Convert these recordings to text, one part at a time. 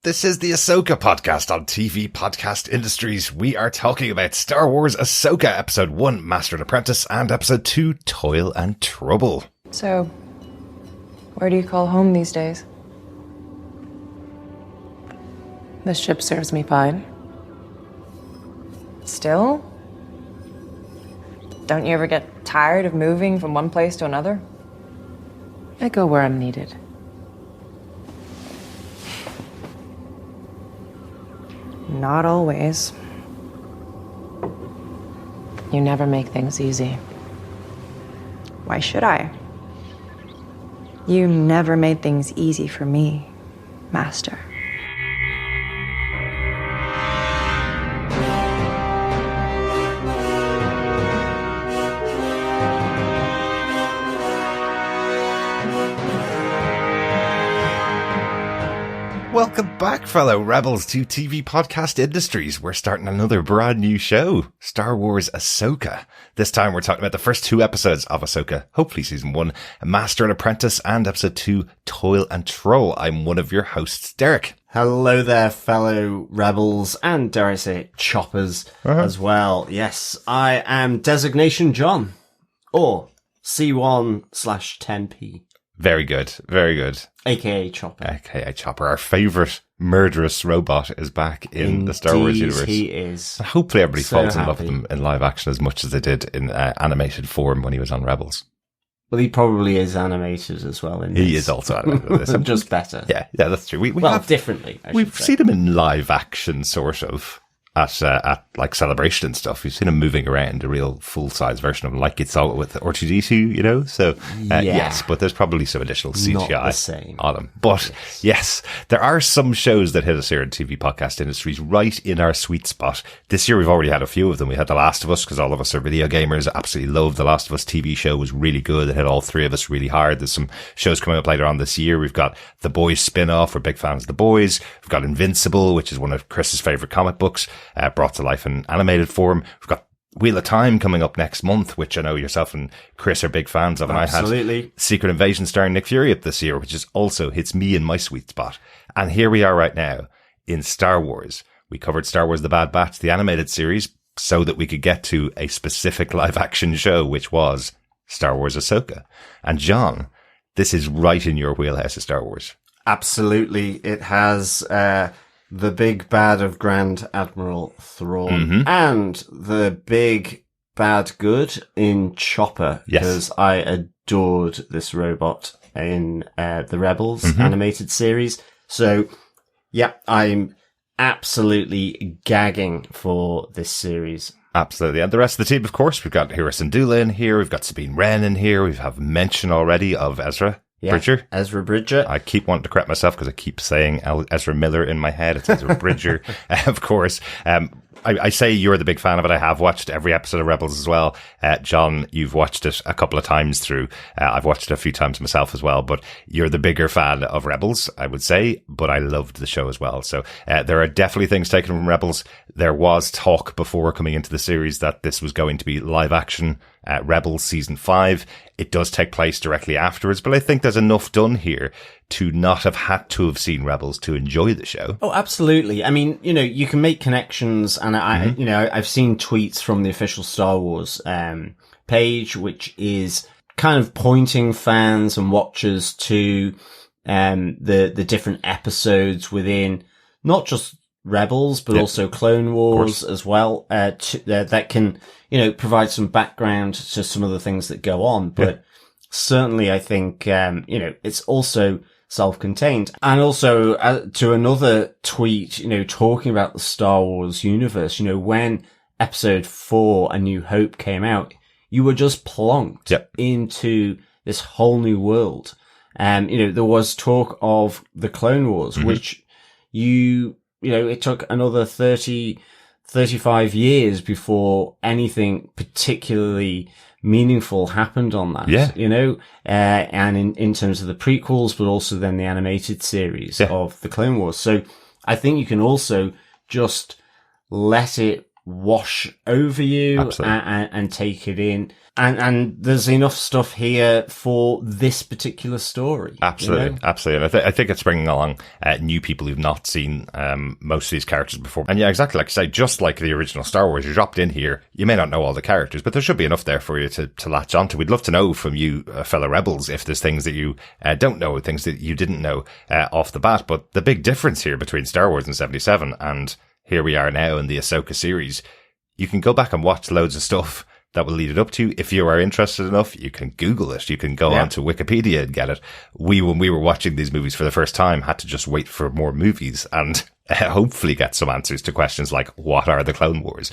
This is the Ahsoka podcast on TV Podcast Industries. We are talking about Star Wars Ahsoka, Episode 1, Master and Apprentice, and Episode 2, Toil and Trouble. So, where do you call home these days? The ship serves me fine. Still? Don't you ever get tired of moving from one place to another? I go where I'm needed. Not always. You never make things easy. Why should I? You never made things easy for me, Master. Welcome back, fellow rebels, to TV Podcast Industries. We're starting another brand new show, Star Wars Ahsoka. This time we're talking about the first two episodes of Ahsoka, hopefully season 1, Master and Apprentice, and episode 2, Toil and Trouble. I'm one of your hosts, Derek. Hello there, fellow rebels, and dare I say, choppers as well. Yes, I am Designation John, or C1/10P. Very good, very good. AKA Chopper. AKA Chopper. Our favourite murderous robot is back in the Star Wars universe. He is. Hopefully everybody So falls in love happy. with him in live action as much as they did in animated form when he was on Rebels. Well, he probably is animated as well in this. He is also animated in this. Just better. Yeah, that's true. Differently. We've seen him in live action, sort of, at like Celebration and stuff. We've seen him moving around, a real full-size version of him, like it's all with R2-D2, you know? So, yes, but there's probably some additional Not the CGI same. on him. But, yes, there are some shows that hit us here in TV Podcast Industries right in our sweet spot. This year we've already had a few of them. We had The Last of Us, because all of us are video gamers. Absolutely loved The Last of Us TV show. Was really good. It hit all three of us really hard. There's some shows coming up later on this year. We've got The Boys spin-off. We're big fans of The Boys. We've got Invincible, which is one of Chris's favourite comic books, brought to life in animated form. We've got Wheel of Time coming up next month, which I know yourself and Chris are big fans of. And Absolutely. I had Secret Invasion starring Nick Fury up this year, which is also hits me in my sweet spot. And here we are right now in Star Wars. We covered Star Wars The Bad Batch, the animated series, so that we could get to a specific live action show, which was Star Wars Ahsoka. And John, this is right in your wheelhouse of Star Wars. Absolutely. It has the big bad of Grand Admiral Thrawn and the big bad good in Chopper, because I adored this robot in the Rebels animated series. So, yeah, I'm absolutely gagging for this series. Absolutely. And the rest of the team, of course, we've got Hera Syndulla in here. We've got Sabine Wren in here. We have mention already of Ezra Bridger. Ezra Bridger. I keep wanting to correct myself because I keep saying Ezra Miller in my head. It's Ezra Bridger, of course. I say you're the big fan of it. I have watched every episode of Rebels as well. John, you've watched it a couple of times through. I've watched it a few times myself as well, but you're the bigger fan of Rebels, I would say, but I loved the show as well. So there are definitely things taken from Rebels. There was talk before coming into the series that this was going to be live action Rebels season 5. It does take place directly afterwards, but I think there's enough done here to not have had to have seen Rebels to enjoy the show. Oh, absolutely. I mean, you know, you can make connections, and I've seen tweets from the official Star Wars page, which is kind of pointing fans and watchers to the different episodes within not just Rebels, but also Clone Wars as well, that can, you know, provide some background to some of the things that go on. But certainly I think, you know, it's also self-contained. And also to another tweet, you know, talking about the Star Wars universe, you know, when episode 4, A New Hope came out, you were just plonked into this whole new world. You know, there was talk of the Clone Wars, which you know, it took another 35 years before anything particularly meaningful happened on that, you know, and in terms of the prequels, but also then the animated series of the Clone Wars. So I think you can also just let it wash over you and take it in. And there's enough stuff here for this particular story. Absolutely, you know? absolutely. I think it's bringing along new people who've not seen most of these characters before. And yeah, exactly like you say, just like the original Star Wars, you're dropped in here. You may not know all the characters, but there should be enough there for you to latch onto. We'd love to know from you, fellow rebels, if there's things that you don't know, things that you didn't know off the bat. But the big difference here between Star Wars in 77 and here we are now in the Ahsoka series, you can go back and watch loads of stuff that will lead it up to. If you are interested enough, you can Google it. You can go onto Wikipedia and get it. When we were watching these movies for the first time, had to just wait for more movies and hopefully get some answers to questions like, what are the Clone Wars?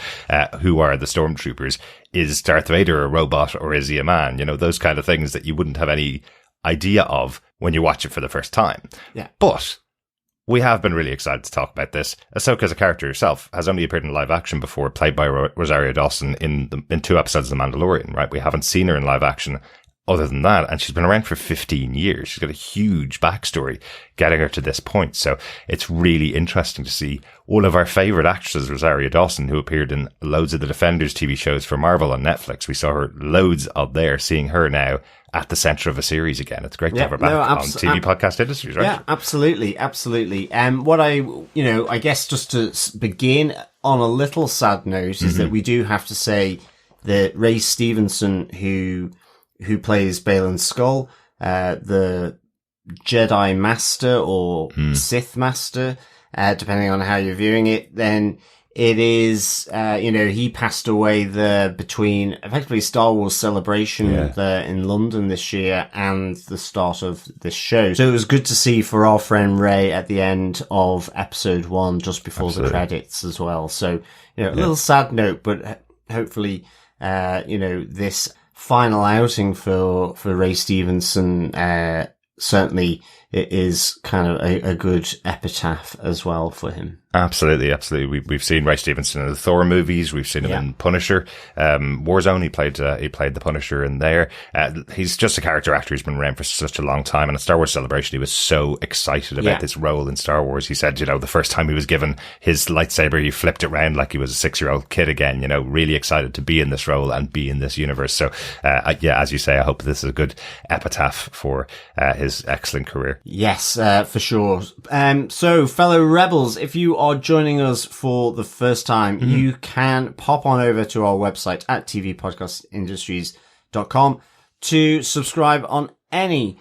Who are the Stormtroopers? Is Darth Vader a robot or is he a man? You know, those kind of things that you wouldn't have any idea of when you watch it for the first time. Yeah. But we have been really excited to talk about this. Ahsoka as a character herself has only appeared in live action before, played by Rosario Dawson in 2 episodes of The Mandalorian, right? We haven't seen her in live action other than that, and she's been around for 15 years. She's got a huge backstory getting her to this point. So it's really interesting to see one of our favourite actresses, Rosario Dawson, who appeared in loads of the Defenders TV shows for Marvel on Netflix. We saw her loads of there, seeing her now at the centre of a series again. It's great to have her back on TV podcast industries, right? Yeah, absolutely, absolutely. What I guess just to begin on a little sad note is that we do have to say that Ray Stevenson, who plays Baylan Skoll, the Jedi Master or Sith Master, depending on how you're viewing it, then it is, he passed away between effectively Star Wars Celebration in London this year and the start of this show. So it was good to see for our friend Ray at the end of episode 1, just before the credits as well. So, a little sad note, but hopefully, this final outing for Ray Stevenson, certainly it is kind of a good epitaph as well for him. Absolutely, absolutely. We've seen Ray Stevenson in the Thor movies. We've seen him in Punisher, Warzone. He played the Punisher in there. He's just a character actor who's been around for such a long time. And at Star Wars Celebration, he was so excited about this role in Star Wars. He said, the first time he was given his lightsaber, he flipped it around like he was a 6-year-old kid again. Really excited to be in this role and be in this universe. So, as you say, I hope this is a good epitaph for his excellent career. Yes, for sure. So, fellow rebels, if you are joining us for the first time, you can pop on over to our website at tvpodcastindustries.com to subscribe on any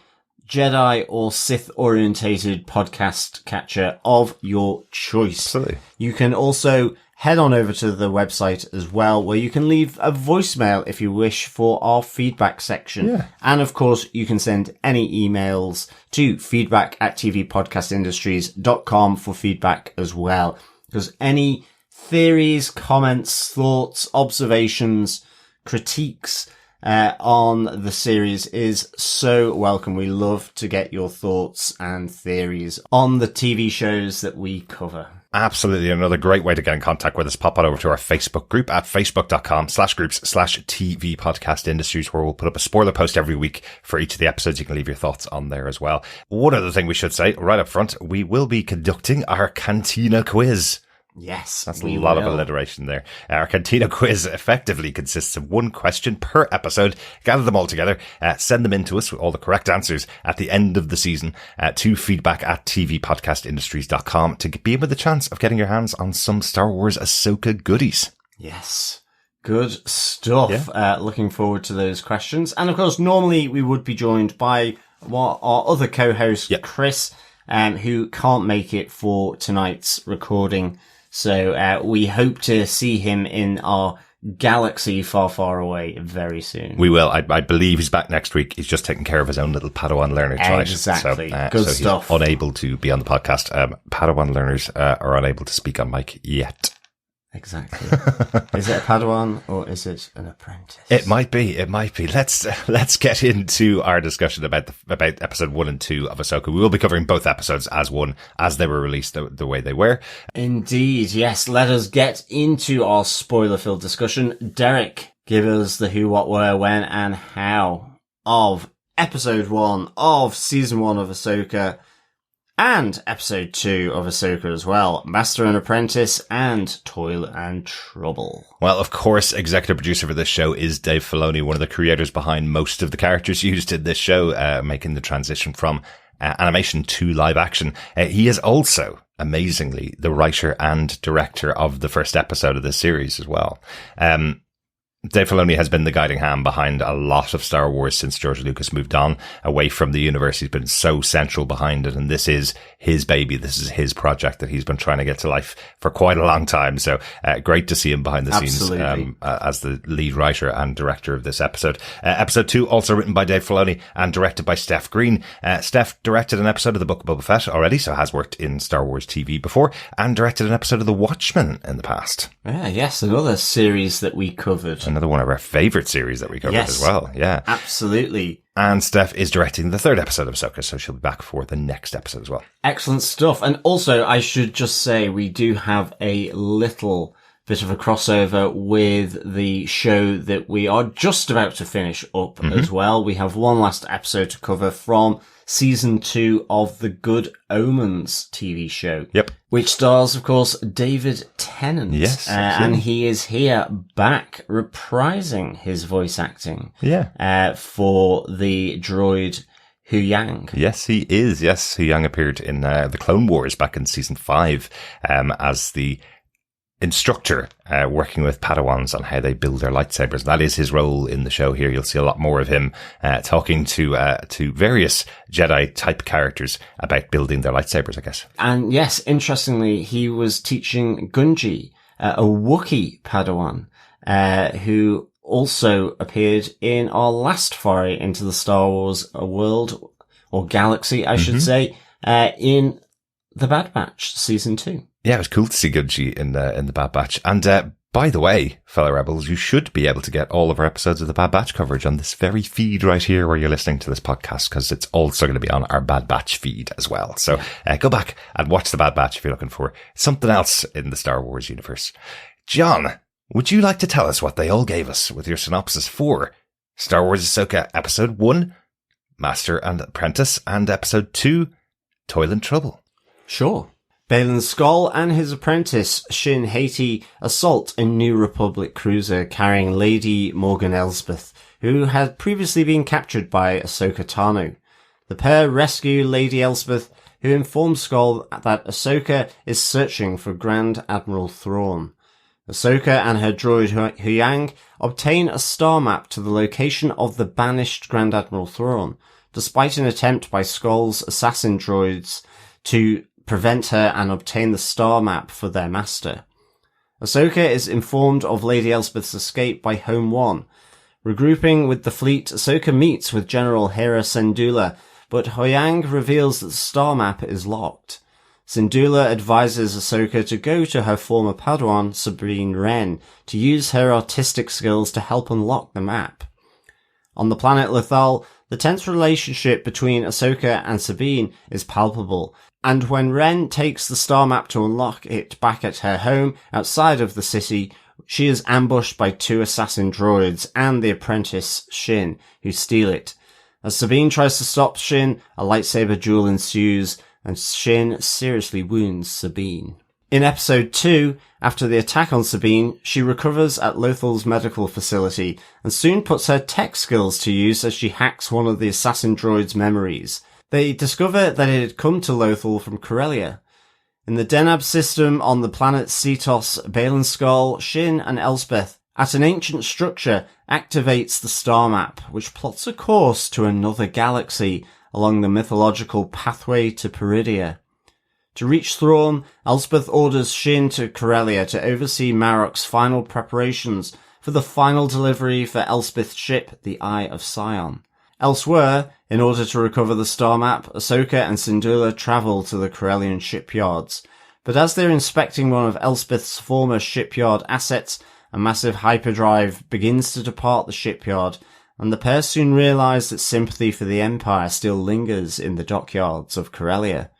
Jedi or Sith orientated podcast catcher of your choice. Absolutely. You can also head on over to the website as well, where you can leave a voicemail if you wish for our feedback section. Yeah. And of course, you can send any emails to feedback@tvpodcastindustries.com for feedback as well. Because any theories, comments, thoughts, observations, critiques on the series is so welcome. We love to get your thoughts and theories on the TV shows that we cover. Absolutely. Another great way to get in contact with us, pop on over to our Facebook group at facebook.com/groups/TV Podcast Industries, where we'll put up a spoiler post every week for each of the episodes. You can leave your thoughts on there as well. One other thing we should say right up front, we will be conducting our Cantina quiz. Yes, that's a lot of alliteration there. Our Cantina quiz effectively consists of one question per episode. Gather them all together, send them in to us with all the correct answers at the end of the season to feedback@tvpodcastindustries.com to be with the chance of getting your hands on some Star Wars Ahsoka goodies. Yes. Good stuff. Yeah. Looking forward to those questions. And of course, normally we would be joined by our other co-host, Chris, who can't make it for tonight's recording. So we hope to see him in our galaxy far, far away very soon. We will. I believe he's back next week. He's just taking care of his own little Padawan learner tonight. Exactly. Good stuff. He's unable to be on the podcast. Padawan learners are unable to speak on mic yet. Exactly. Is it a Padawan or is it an apprentice? It might be. Let's get into our discussion about episode 1 and 2 of Ahsoka. We will be covering both episodes as one, as they were released the way they were. Indeed. Yes. Let us get into our spoiler-filled discussion. Derek, give us the who, what, where, when, and how of episode 1 of season 1 of Ahsoka. And episode 2 of Ahsoka as well, Master and Apprentice and Toil and Trouble. Well, of course, executive producer for this show is Dave Filoni, one of the creators behind most of the characters used in this show, making the transition from animation to live action. He is also, amazingly, the writer and director of the first episode of this series as well. Dave Filoni has been the guiding hand behind a lot of Star Wars since George Lucas moved on away from the universe. He's been so central behind it, and this is his baby. This is his project that he's been trying to get to life for quite a long time. So great to see him behind the scenes as the lead writer and director of this episode. Episode 2, also written by Dave Filoni and directed by Steph Green. Steph directed an episode of the Book of Boba Fett already, so has worked in Star Wars TV before, and directed an episode of The Watchmen in the past. Yes, another series that we covered. Another one of our favourite series that we covered as well. Yeah, absolutely. And Steph is directing the 3rd episode of Ahsoka, so she'll be back for the next episode as well. Excellent stuff. And also, I should just say, we do have a little bit of a crossover with the show that we are just about to finish up as well. We have one last episode to cover from season 2 of the Good Omens TV show. Yep. Which stars, of course, David Tennant. Yes. And he is here back reprising his voice acting. Yeah. For the droid Huyang. Yes, he is. Yes, Huyang appeared in the Clone Wars back in season 5 as the instructor working with Padawans on how they build their lightsabers. That is his role in the show here. You'll see a lot more of him talking to various Jedi type characters about building their lightsabers, I guess. And yes, interestingly, he was teaching Gunji, a Wookiee Padawan, who also appeared in our last foray into the Star Wars world, or galaxy, I should say, in The Bad Batch season 2. Yeah, it was cool to see Gunji in the Bad Batch. And by the way, fellow rebels, you should be able to get all of our episodes of the Bad Batch coverage on this very feed right here where you're listening to this podcast, because it's also going to be on our Bad Batch feed as well. So go back and watch the Bad Batch if you're looking for something else in the Star Wars universe. John, would you like to tell us what they all gave us with your synopsis for Star Wars Ahsoka Episode 1, Master and Apprentice, and Episode 2, Toil and Trouble? Sure. Baylan Skoll and his apprentice, Shin Hati, assault a New Republic cruiser carrying Lady Morgan Elsbeth, who had previously been captured by Ahsoka Tano. The pair rescue Lady Elsbeth, who informs Skoll that Ahsoka is searching for Grand Admiral Thrawn. Ahsoka and her droid Huyang obtain a star map to the location of the banished Grand Admiral Thrawn, despite an attempt by Skoll's assassin droids to prevent her and obtain the star map for their master. Ahsoka is informed of Lady Elsbeth's escape by Home One. Regrouping with the fleet, Ahsoka meets with General Hera Syndulla, but Huyang reveals that the star map is locked. Syndulla advises Ahsoka to go to her former Padawan, Sabine Wren, to use her artistic skills to help unlock the map. On the planet Lothal, the tense relationship between Ahsoka and Sabine is palpable, and when Wren takes the star map to unlock it back at her home outside of the city, she is ambushed by 2 assassin droids and the apprentice Shin, who steal it. As Sabine tries to stop Shin, a lightsaber duel ensues, and Shin seriously wounds Sabine. In episode 2, after the attack on Sabine, she recovers at Lothal's medical facility, and soon puts her tech skills to use as she hacks one of the assassin droids' memories. They discover that it had come to Lothal from Corellia. In the Denab system on the planet Cetos, Baylan Skoll, Shin and Elsbeth, at an ancient structure, activates the star map, which plots a course to another galaxy along the mythological pathway to Peridia. To reach Thrawn, Elsbeth orders Shin to Corellia to oversee Marok's final preparations for the final delivery for Elsbeth's ship, the Eye of Sion. Elsewhere, in order to recover the star map, Ahsoka and Syndulla travel to the Corellian shipyards. But as they're inspecting one of Elsbeth's former shipyard assets, a massive hyperdrive begins to depart the shipyard, and the pair soon realise that sympathy for the Empire still lingers in the dockyards of Corellia.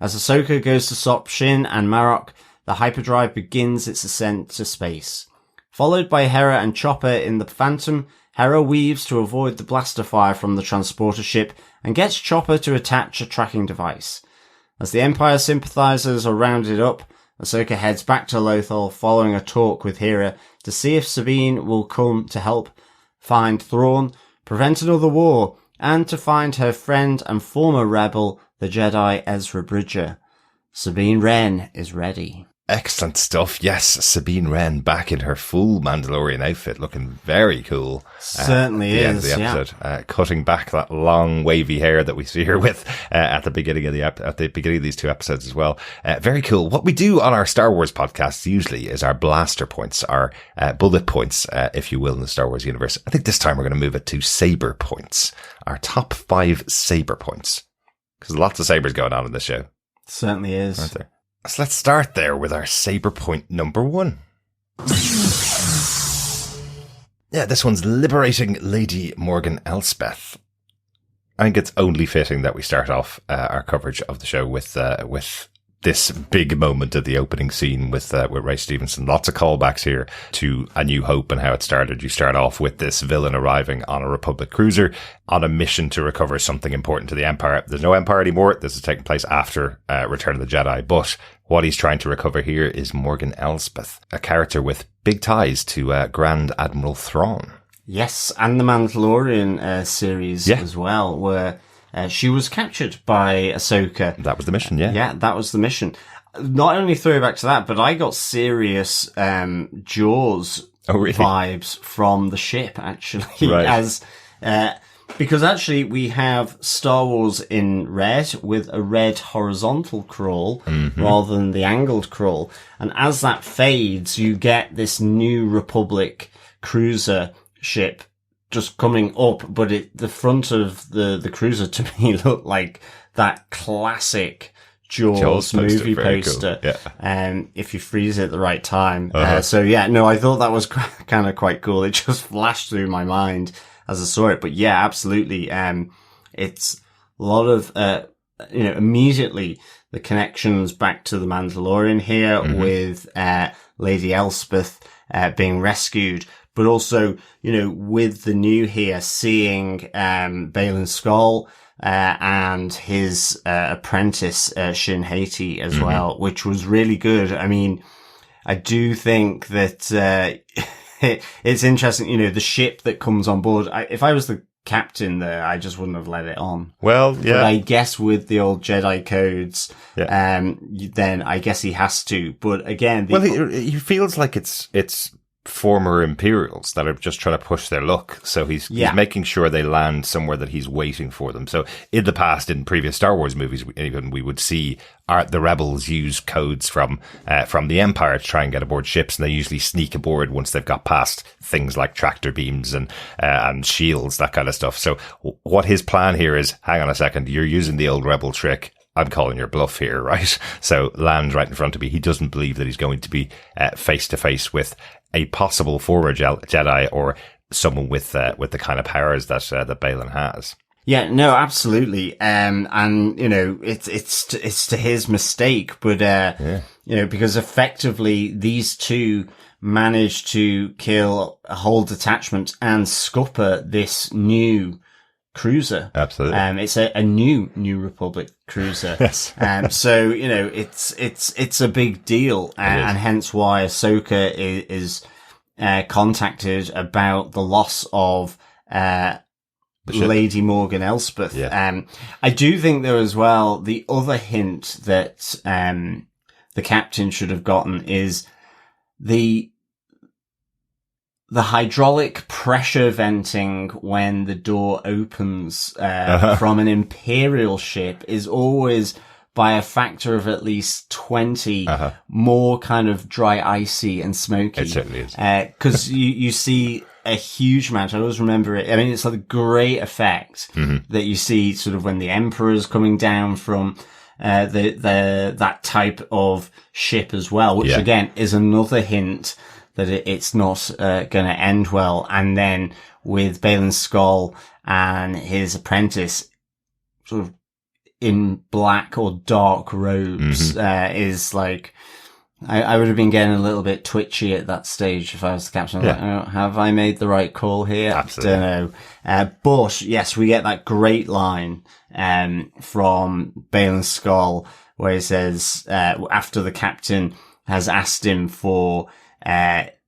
As Ahsoka goes to stop Shin and Marok, the hyperdrive begins its ascent to space. Followed by Hera and Chopper in the Phantom, Hera weaves to avoid the blaster fire from the transporter ship and gets Chopper to attach a tracking device. As the Empire sympathizers are rounded up, Ahsoka heads back to Lothal following a talk with Hera to see if Sabine will come to help find Thrawn, prevent another war, and to find her friend and former rebel, the Jedi Ezra Bridger. Sabine Wren is ready. Excellent stuff. Yes, Sabine Wren back in her full Mandalorian outfit, looking very cool. Certainly at the end of is, the episode, cutting back that long wavy hair that we see her with at the beginning of these two episodes as well. Very cool. What we do on our Star Wars podcasts usually is our blaster points, our bullet points, if you will, in the Star Wars universe. I think this time we're going to move it to saber points, our top 5 saber points, because lots of sabers going on in this show. Certainly is. Aren't there? So let's start there with our saber point number 1. Yeah, this one's liberating Lady Morgan Elsbeth. I think it's only fitting that we start off our coverage of the show with this big moment at the opening scene with Ray Stevenson. Lots of callbacks here to A New Hope and how it started. You start off with this villain arriving on a Republic cruiser on a mission to recover something important to the Empire. There's no Empire anymore. This is taking place after Return of the Jedi, but what he's trying to recover here is Morgan Elsbeth, a character with big ties to Grand Admiral Thrawn. Yes, and the Mandalorian series as well, where she was captured by Ahsoka. That was the mission, yeah. Yeah, that was the mission. Not only throwback to that, but I got serious Jaws vibes from the ship, actually. Right. Because actually we have Star Wars in red with a red horizontal crawl rather than the angled crawl. And as that fades, you get this New Republic cruiser ship just coming up, but the front of the cruiser to me looked like that classic Jaws movie poster. Cool. Yeah. If you freeze it at the right time. I thought that was kind of quite cool. It just flashed through my mind as I saw it. But yeah, absolutely. It's a lot of, immediately the connections back to the Mandalorian here with, Lady Elsbeth, being rescued. But also, with the new here, seeing, Baylan Skoll, and his, apprentice, Shin Hati as well, which was really good. I mean, I do think that, it's interesting, the ship that comes on board. If I was the captain there, I just wouldn't have let it on. Well, yeah. But I guess with the old Jedi codes, then I guess he has to. But again, he feels like it's former Imperials that are just trying to push their luck. So he's making sure they land somewhere that he's waiting for them. So in the past, in previous Star Wars movies, even we would see the rebels use codes from the Empire to try and get aboard ships, and they usually sneak aboard once they've got past things like tractor beams and shields, that kind of stuff. So what his plan here is, hang on a second, you're using the old rebel trick. I'm calling your bluff here, right? So land right in front of me. He doesn't believe that he's going to be face to face with a possible former Jedi or someone with the kind of powers that Baylan has. Yeah, no, absolutely. And it's to his mistake, but because effectively these two managed to kill a whole detachment and scupper this new cruiser. Absolutely. It's a new Republic cruiser. Yes. So, it's a big deal, and hence why Ahsoka is contacted about the loss of, Lady Morgan Elsbeth. Yeah. I do think though as well, the other hint that, the captain should have gotten is the hydraulic pressure venting when the door opens from an Imperial ship is always by a factor of at least 20 more kind of dry, icy and smoky. It certainly is. Because you see a huge amount. I always remember it. I mean, it's like a great effect that you see sort of when the Emperor's coming down from that type of ship as well, which again is another hint that it's not going to end well. And then with Baylan Skoll and his apprentice sort of in black or dark robes, is like, I would have been getting a little bit twitchy at that stage if I was the captain. Like, oh, have I made the right call here? Absolutely. I don't know. But yes, we get that great line, from Baylan Skoll where he says, after the captain has asked him for,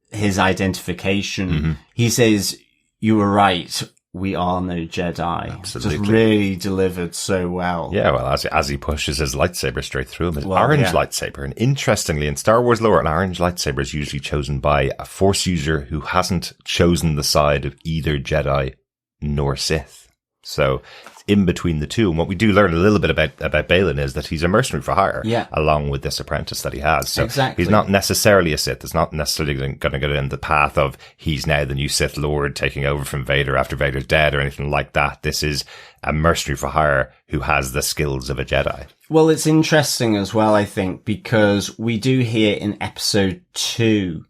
his identification, he says, "You were right. We are no Jedi." Absolutely. Just really delivered so well. Yeah, well, as he pushes his lightsaber straight through him, his orange lightsaber. And interestingly, in Star Wars lore, an orange lightsaber is usually chosen by a Force user who hasn't chosen the side of either Jedi nor Sith. So it's in between the two. And what we do learn a little bit about Baylan is that he's a mercenary for hire, along with this apprentice that he has. So he's not necessarily a Sith. It's not necessarily going to go down the path of he's now the new Sith Lord taking over from Vader after Vader's dead or anything like that. This is a mercenary for hire who has the skills of a Jedi. Well, it's interesting as well, I think, because we do hear in episode 2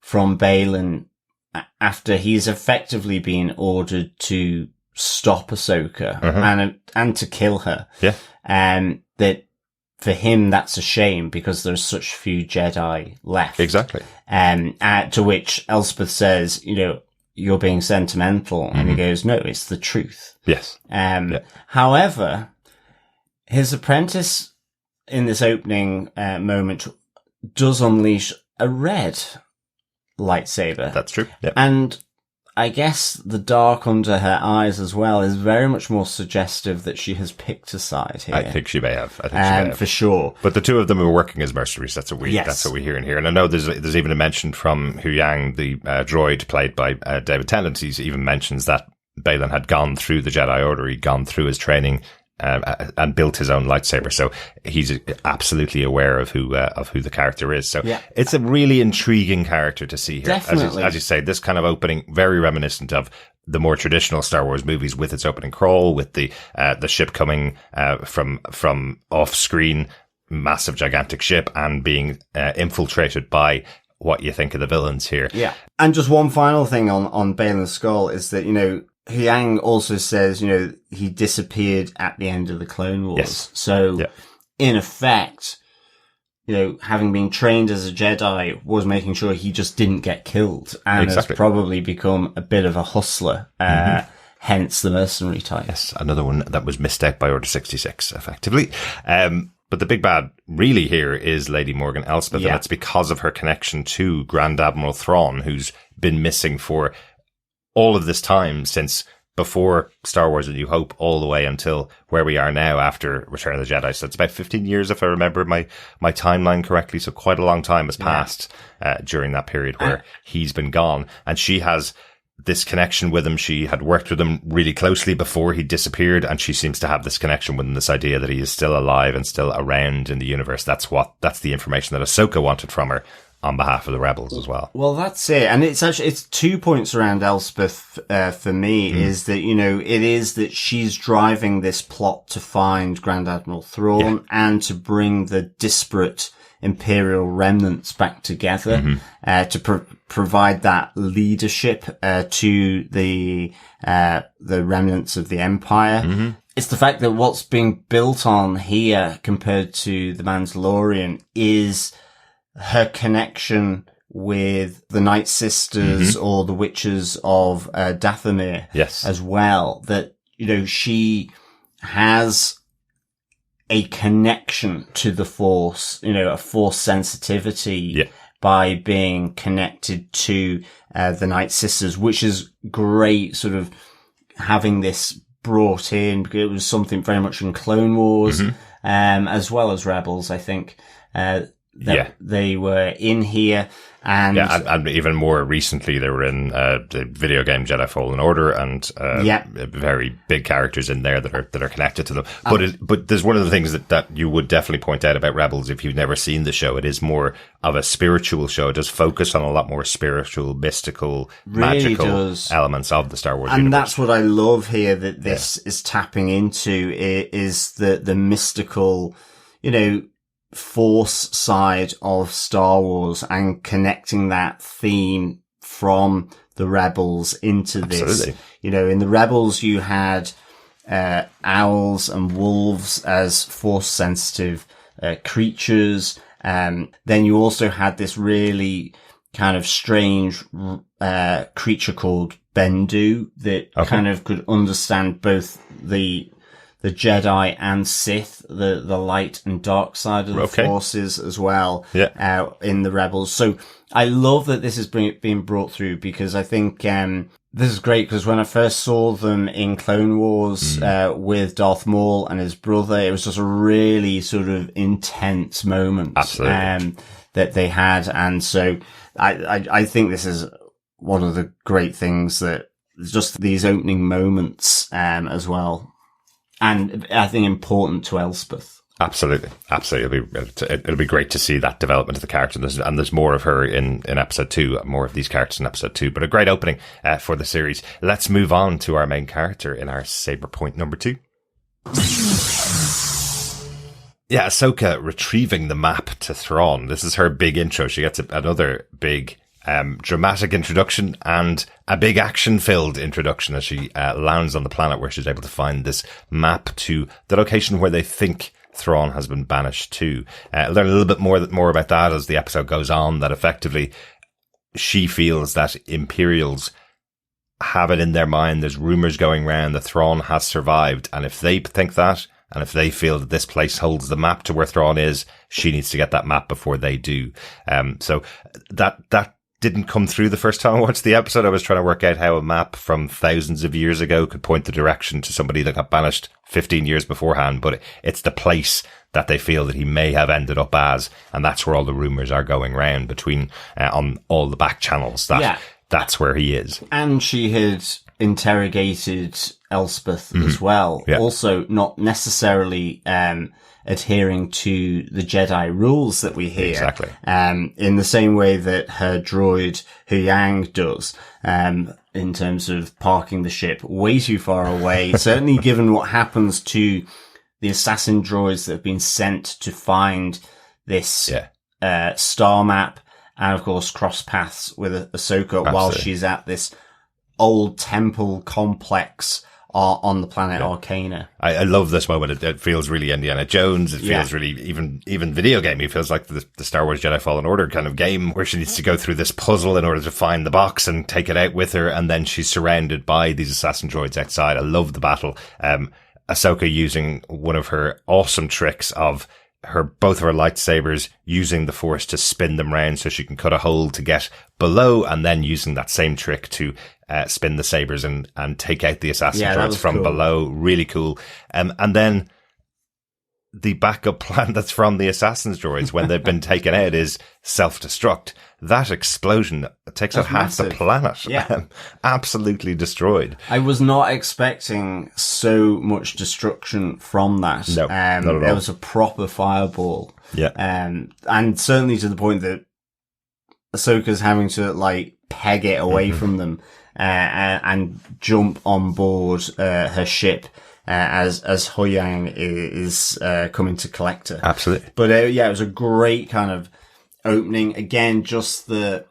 from Baylan after he's effectively been ordered to stop Ahsoka and to kill her. Yeah. That for him, that's a shame because there's such few Jedi left. Exactly. To which Elsbeth says, "You're being sentimental." And he goes, "No, it's the truth." Yes. However, his apprentice in this opening moment does unleash a red lightsaber. That's true. Yep. And I guess the dark under her eyes as well is very much more suggestive that she has picked a side here. I think she may have. For sure. But the two of them are working as mercenaries. That's what we hear in here. And I know there's even a mention from Huyang, the droid played by David Tennant. He even mentions that Baylan had gone through the Jedi Order. He'd gone through his training and built his own lightsaber. So he's absolutely aware of who the character is. So it's a really intriguing character to see here. Definitely. As you say, this kind of opening, very reminiscent of the more traditional Star Wars movies with its opening crawl, with the ship coming, from off screen, massive gigantic ship and being, infiltrated by what you think of the villains here. Yeah. And just one final thing on Baylan Skoll is that, Huyang also says, he disappeared at the end of the Clone Wars. Yes. So, in effect, having been trained as a Jedi was making sure he just didn't get killed and has probably become a bit of a hustler, hence the mercenary type. Yes, another one that was missed out by Order 66, effectively. But the big bad really here is Lady Morgan Elsbeth, and it's because of her connection to Grand Admiral Thrawn, who's been missing for all of this time since before Star Wars A New Hope all the way until where we are now after Return of the Jedi. So it's about 15 years if I remember my timeline correctly. So quite a long time has passed during that period where he's been gone. And she has this connection with him. She had worked with him really closely before he disappeared, and she seems to have this connection with him, this idea that he is still alive and still around in the universe. That's the information that Ahsoka wanted from her on behalf of the rebels as well. Well, that's it. And it's 2 points around Elsbeth, for me, is that, it is that she's driving this plot to find Grand Admiral Thrawn and to bring the disparate Imperial remnants back together, to provide that leadership, to the remnants of the Empire. It's the fact that what's being built on here compared to The Mandalorian is her connection with the Night Sisters or the Witches of Dathomir as well. That, she has a connection to the Force, a Force sensitivity by being connected to the Night Sisters, which is great sort of having this brought in because it was something very much in Clone Wars, as well as Rebels, I think. They were in here, and even more recently, they were in the video game Jedi Fallen Order, and very big characters in there that are connected to them. But there's one of the things that you would definitely point out about Rebels if you've never seen the show. It is more of a spiritual show. It does focus on a lot more spiritual, mystical, magical elements of the Star Wars universe. And that's what I love here that this is tapping into is the mystical, Force side of Star Wars and connecting that theme from the Rebels into this. In the Rebels you had owls and wolves as Force sensitive creatures. Then you also had this really kind of strange creature called Bendu that kind of could understand both the the Jedi and Sith, the light and dark side of the forces as well, in the Rebels. So I love that this is being brought through, because I think, this is great, because when I first saw them in Clone Wars, with Darth Maul and his brother, it was just a really sort of intense moment. Absolutely. That they had. And so I think this is one of the great things, that just these opening moments, as well. And I think important to Elsbeth. Absolutely. It'll be great to see that development of the character. And there's more of her in episode 2, more of these characters in episode 2, but a great opening, for the series. Let's move on to our main character in our Saber point number 2. Yeah, Ahsoka retrieving the map to Thrawn. This is her big intro. She gets another big dramatic introduction and a big action-filled introduction as she lands on the planet, where she's able to find this map to the location where they think Thrawn has been banished to. Learn a little bit more about that as the episode goes on, that effectively she feels that Imperials have it in their mind. There's rumours going around that Thrawn has survived, and if they think that, and if they feel that this place holds the map to where Thrawn is, she needs to get that map before they do. So that didn't come through the first time I watched the episode. I was trying to work out how a map from thousands of years ago could point the direction to somebody that got banished 15 years beforehand, but it's the place that they feel that he may have ended up as, and that's where all the rumours are going round between, on all the back channels, that's where he is. And she had interrogated Elsbeth as well. Yeah. Also not necessarily, adhering to the Jedi rules that we hear. Exactly. In the same way that her droid Huyang does, in terms of parking the ship way too far away. Certainly given what happens to the assassin droids that have been sent to find this, star map, and of course cross paths with Ahsoka while she's at this old temple complex on the planet Arcana. I love this moment. It feels really Indiana Jones. It feels really even video game. It feels like the Star Wars Jedi Fallen Order kind of game, where she needs to go through this puzzle in order to find the box and take it out with her, and then she's surrounded by these assassin droids outside. I love the battle. Ahsoka using one of her awesome tricks of both of her lightsabers, using the Force to spin them round so she can cut a hole to get below, and then using that same trick to spin the sabers and take out the assassin droids from below. Really cool. And then the backup plan that's from the assassin's droids when they've been taken out is self-destruct. That explosion takes out half the planet. Yeah. Absolutely destroyed. I was not expecting so much destruction from that. No, not at all. It was a proper fireball. Yeah. And certainly to the point that Ahsoka's having to peg it away from them, and jump on board, her ship, as Huyang is coming to collect her. Absolutely. But it was a great kind of opening. Again, just the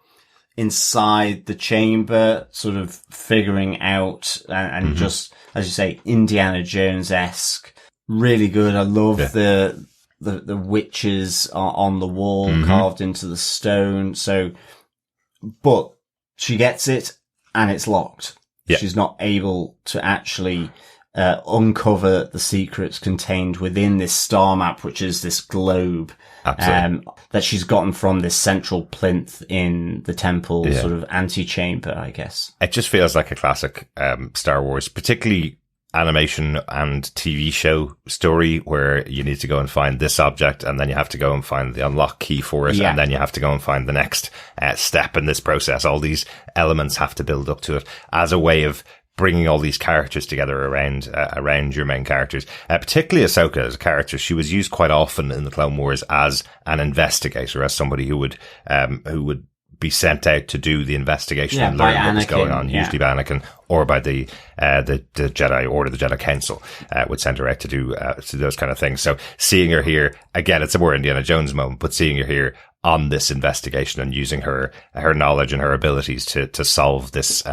inside the chamber, sort of figuring out, and just, as you say, Indiana Jones-esque. Really good. I love the witches on the wall carved into the stone. So, but she gets it and it's locked. Yeah. She's not able to actually uncover the secrets contained within this star map, which is this globe that she's gotten from this central plinth in the temple sort of antechamber, I guess. It just feels like a classic Star Wars, particularly animation and TV show story, where you need to go and find this object, and then you have to go and find the unlock key for it, and then you have to go and find the next step in this process. All these elements have to build up to it as a way of bringing all these characters together around your main characters. Particularly Ahsoka as a character, she was used quite often in the Clone Wars as an investigator, as somebody who would be sent out to do the investigation and learn what was going on, usually by Anakin, or by the Jedi Order, the Jedi Council, would send her out to do those kind of things. So seeing her here, again, it's a more Indiana Jones moment, but seeing her here on this investigation and using her knowledge and her abilities to solve this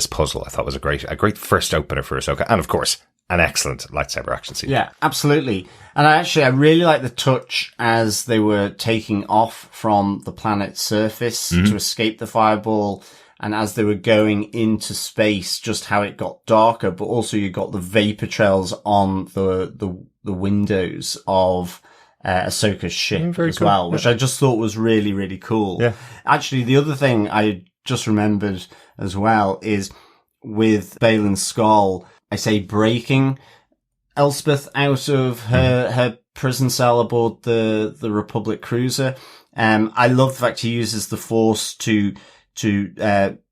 puzzle, I thought was a great first opener for Ahsoka. And of course, an excellent lightsaber action scene. Yeah, absolutely. And I really like the touch as they were taking off from the planet's surface to escape the fireball. and as they were going into space, just how it got darker, but also you got the vapor trails on the windows of Ahsoka's ship as cool. well, which I just thought was really, really cool. Yeah. Actually, the other thing I just remembered as well is with Baylan Skoll, I say breaking Elsbeth out of her prison cell aboard the Republic cruiser. I love the fact he uses the Force to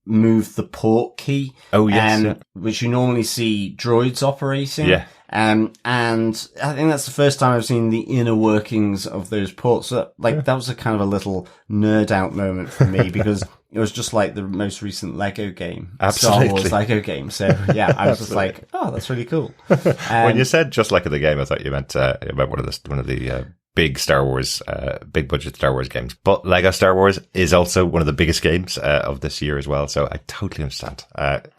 move the port key. Oh, yes. Which you normally see droids operating. Yeah. And I think that's the first time I've seen the inner workings of those ports. So, that was a kind of a little nerd out moment for me because it was just like the most recent Lego game. Absolutely. Star Wars Lego game. So yeah, I was just like, oh, that's really cool. When you said just like the game, I thought you meant about one of the big Star Wars, big budget Star Wars games. But Lego Star Wars is also one of the biggest games of this year as well. So I totally understand.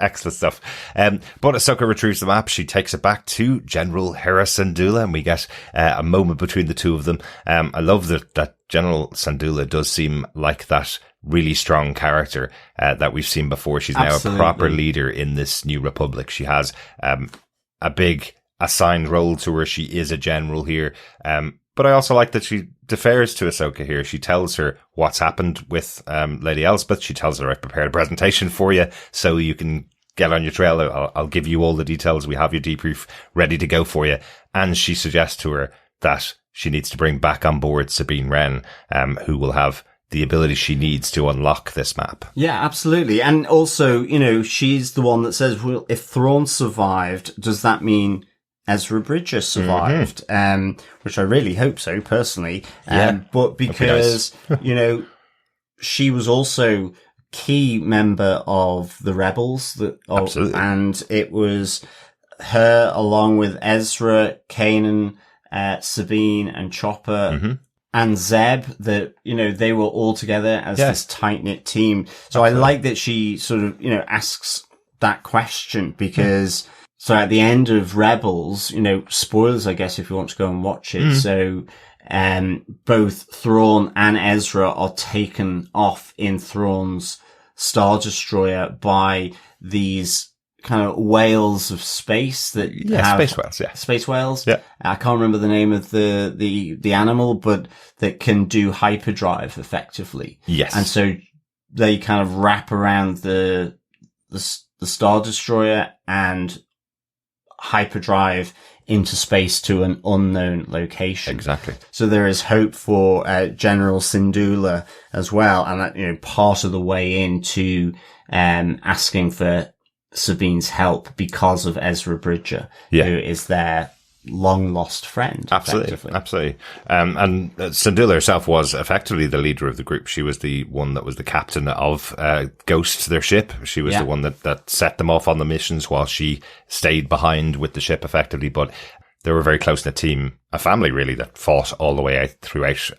Excellent stuff. But Ahsoka retrieves the map. She takes it back to General Hera Syndulla, and we get a moment between the two of them. I love that General Syndulla does seem like that really strong character that we've seen before. She's Absolutely. now a proper leader in this new republic. She has a big assigned role to her. She is a general here. But I also like that she defers to Ahsoka here. She tells her what's happened with Lady Elsbeth. She tells her, I've prepared a presentation for you so you can get on your trail. I'll give you all the details. We have your debrief ready to go for you. And she suggests to her that she needs to bring back on board Sabine Wren, who will have the ability she needs to unlock this map. Yeah, absolutely. And also, she's the one that says, well, if Thrawn survived, does that mean Ezra Bridger survived? Which I really hope so, personally. But because, nice. She was also key member of the Rebels. Absolutely. And it was her along with Ezra, Kanan, Sabine and Chopper and Zeb that, they were all together as this tight-knit team. So I like that she sort of, asks that question because so at the end of Rebels, spoilers, I guess, if you want to go and watch it. So, both Thrawn and Ezra are taken off in Thrawn's Star Destroyer by these kind of whales of space that space whales. Yeah, space whales. Yeah, I can't remember the name of the animal, but that can do hyperdrive effectively. Yes, and so they kind of wrap around the Star Destroyer and hyperdrive into space to an unknown location. Exactly. So there is hope for General Syndulla as well, and that part of the way into asking for Sabine's help because of Ezra Bridger, who is their long lost friend. Absolutely. And Syndulla herself was effectively the leader of the group. She was the one that was the captain of Ghost, their ship. She was the one that set them off on the missions while she stayed behind with the ship effectively. But they were a very close-knit team, a family really, that fought all the way out throughout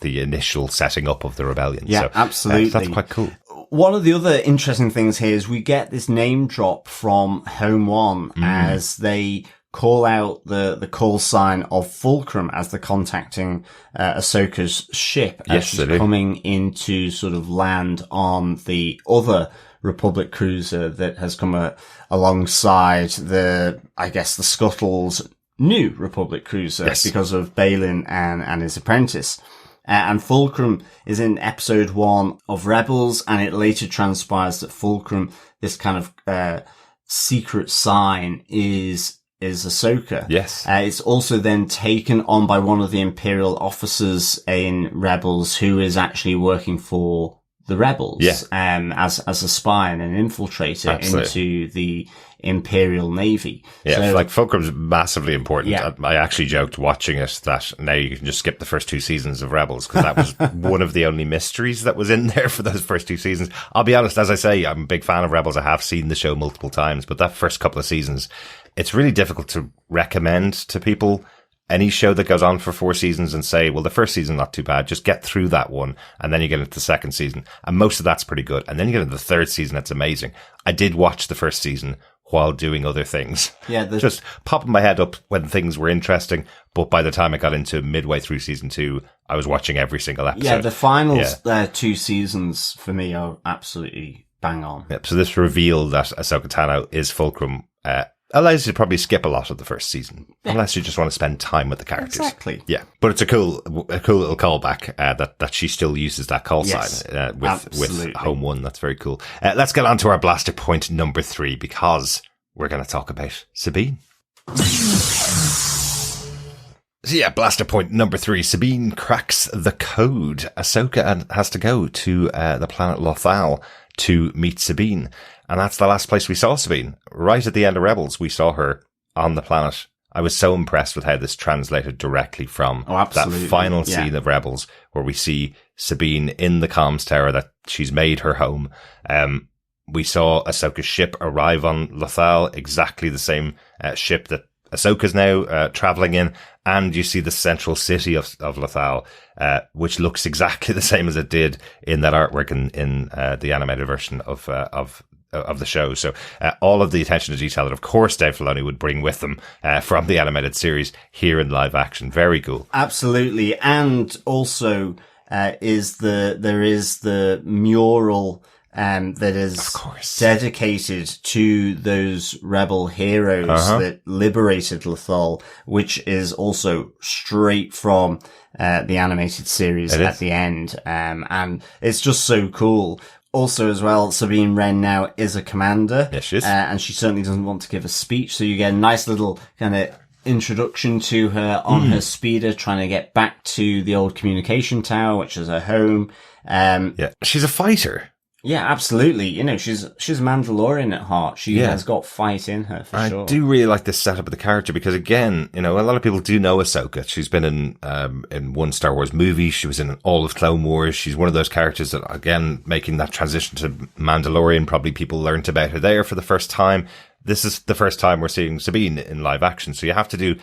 the initial setting up of the rebellion. Yeah, so, absolutely. That's quite cool. One of the other interesting things here is we get this name drop from Home One as they call out the call sign of Fulcrum as they're contacting Ahsoka's ship as she's coming into sort of land on the other Republic cruiser that has come alongside the Scuttle's new Republic cruiser because of Baylan and his apprentice. And Fulcrum is in episode 1 of Rebels, and it later transpires that Fulcrum, this kind of secret sign, is Ahsoka. Yes. It's also then taken on by one of the Imperial officers in Rebels who is actually working for the Rebels. As a spy and an infiltrator into the Imperial Navy. Yeah, so, Fulcrum's massively important. Yeah. I actually joked watching it that now you can just skip the first 2 seasons of Rebels because that was one of the only mysteries that was in there for those first 2 seasons. I'll be honest, as I say, I'm a big fan of Rebels. I have seen the show multiple times, but that first couple of seasons, it's really difficult to recommend to people any show that goes on for 4 seasons and say, well, the first season, not too bad. Just get through that one. And then you get into the second season. And most of that's pretty good. And then you get into the third season. It's amazing. I did watch the first season while doing other things. Yeah. Just popping my head up when things were interesting. But by the time I got into midway through season 2, I was watching every single episode. Yeah. The final 2 seasons for me are absolutely bang on. Yep. So this reveal that Ahsoka Tano is Fulcrum allows you to probably skip a lot of the first season, unless you just want to spend time with the characters. Exactly. Yeah, but it's a cool little callback that she still uses that call sign with Home One. That's very cool. Let's get on to our blaster point number 3, because we're going to talk about Sabine. So yeah, blaster point number 3. Sabine cracks the code. Ahsoka has to go to the planet Lothal to meet Sabine. And that's the last place we saw Sabine. Right at the end of Rebels, we saw her on the planet. I was so impressed with how this translated directly from that final scene of Rebels, where we see Sabine in the comms tower, that she's made her home. We saw Ahsoka's ship arrive on Lothal, exactly the same ship that Ahsoka's now traveling in, and you see the central city of Lothal, which looks exactly the same as it did in that artwork in the animated version of the show. So all of the attention to detail that, of course, Dave Filoni would bring with them from the animated series here in live action. Very cool. Absolutely. And also there is the mural that is dedicated to those rebel heroes that liberated Lothal, which is also straight from the animated series at the end. And it's just so cool. Also, as well, Sabine Wren now is a commander. Yes, she is. And she certainly doesn't want to give a speech. So you get a nice little kind of introduction to her on her speeder, trying to get back to the old communication tower, which is her home. Yeah, she's a fighter. Yeah, absolutely. You know, she's Mandalorian at heart. She has got fight in her, for sure. I do really like this setup of the character because, again, you know, a lot of people do know Ahsoka. She's been in one Star Wars movie. She was in all of Clone Wars. She's one of those characters that, again, making that transition to Mandalorian, probably people learnt about her there for the first time. This is the first time we're seeing Sabine in live action. So you have to do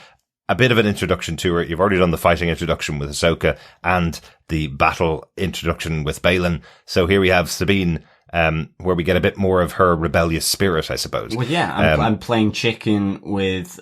a bit of an introduction to her. You've already done the fighting introduction with Ahsoka and the battle introduction with Baylan. So here we have Sabine, where we get a bit more of her rebellious spirit, I suppose. Well, yeah, I'm playing chicken with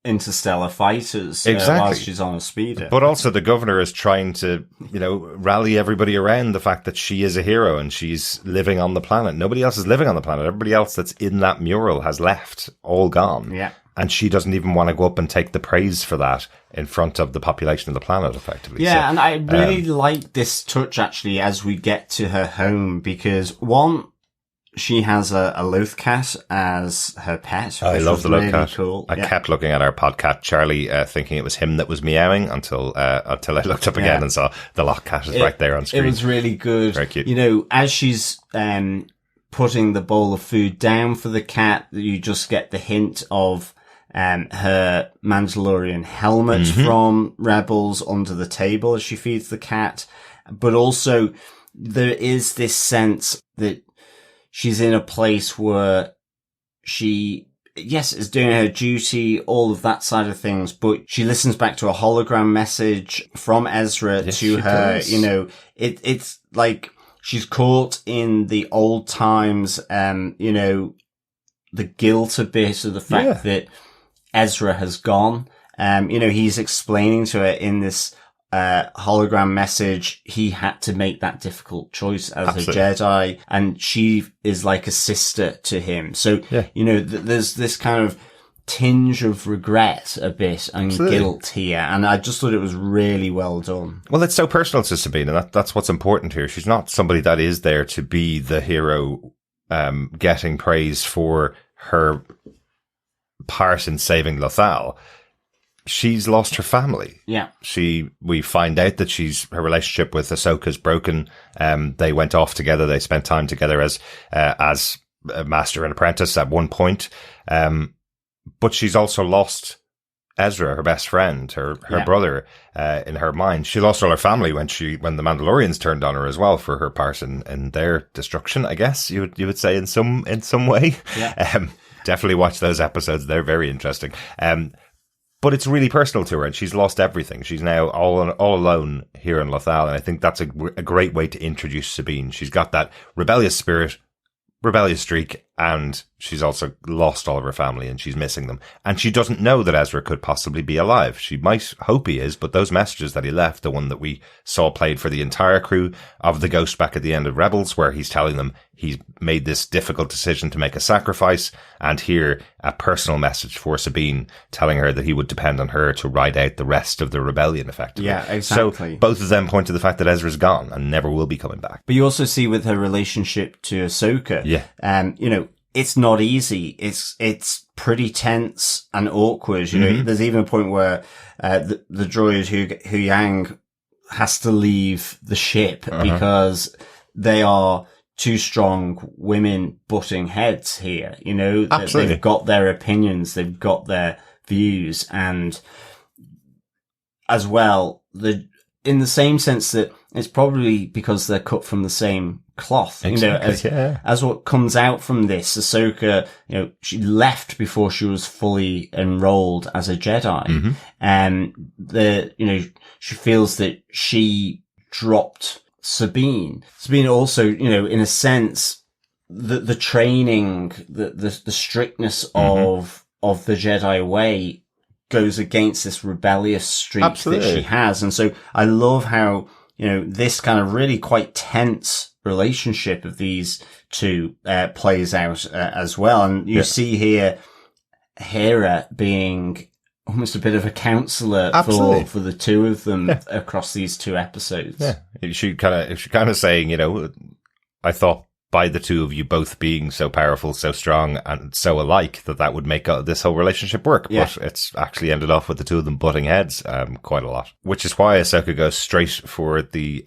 interstellar fighters while she's on a speeder. But also the governor is trying to, you know, rally everybody around the fact that she is a hero and she's living on the planet. Nobody else is living on the planet. Everybody else that's in that mural has left, all gone. Yeah. And she doesn't even want to go up and take the praise for that in front of the population of the planet, effectively. Yeah, so, and I really like this touch, actually, as we get to her home, because, one, she has a Lothcat as her pet. I love the really Lothcat. Cool. I kept looking at our podcat, Charlie, thinking it was him that was meowing until I looked up again and saw the Lothcat is right there on screen. It was really good. Very cute. You know, as she's putting the bowl of food down for the cat, you just get the hint of her Mandalorian helmet from Rebels under the table as she feeds the cat. But also there is this sense that she's in a place where she, yes, is doing her duty, all of that side of things, but she listens back to a hologram message from Ezra to her. Does. You know, it's like she's caught in the old times, you know, the guilt a bit of the fact that Ezra has gone. You know, he's explaining to her in this hologram message he had to make that difficult choice as a Jedi, and she is like a sister to him. So, you know, there's this kind of tinge of regret a bit and guilt here, and I just thought it was really well done. Well, it's so personal to Sabine, and that's what's important here. She's not somebody that is there to be the hero, getting praise for her part in saving Lothal. She's lost her family. Yeah. We find out that her relationship with Ahsoka's broken. They went off together. They spent time together as a master and apprentice at one point. But she's also lost Ezra, her best friend, her brother, in her mind. She lost all her family when the Mandalorians turned on her as well for her part in their destruction, I guess you would say in some way. Yeah. Definitely watch those episodes. They're very interesting. But it's really personal to her, and she's lost everything. She's now all alone here in Lothal, and I think that's a great way to introduce Sabine. She's got that rebellious spirit, rebellious streak, And she's also lost all of her family and she's missing them. And she doesn't know that Ezra could possibly be alive. She might hope he is, but those messages that he left, the one that we saw played for the entire crew of the Ghost back at the end of Rebels, where he's telling them he's made this difficult decision to make a sacrifice, and here a personal message for Sabine telling her that he would depend on her to ride out the rest of the rebellion, effectively. Yeah, exactly. So both of them point to the fact that Ezra's gone and never will be coming back. But you also see with her relationship to Ahsoka, you know, it's not easy. It's pretty tense and awkward. You know, there's even a point where the droid Huyang has to leave the ship because they are two strong women butting heads here. You know, absolutely. They've got their opinions, they've got their views, and as well, in the same sense that it's probably because they're cut from the same cloth. Exactly, you know, as what comes out from this, Ahsoka, you know, she left before she was fully enrolled as a Jedi. And you know, she feels that she dropped Sabine. Sabine also, you know, in a sense, the training, the strictness of the Jedi way goes against this rebellious streak that she has. And so I love how, you know, this kind of really quite tense relationship of these two plays out as well. And you see here Hera being almost a bit of a counselor for the two of them across these two episodes. Yeah, she kind of saying, you know, I thought by the two of you both being so powerful, so strong, and so alike, that would make this whole relationship work. Yeah. But it's actually ended off with the two of them butting heads quite a lot. Which is why Ahsoka goes straight for the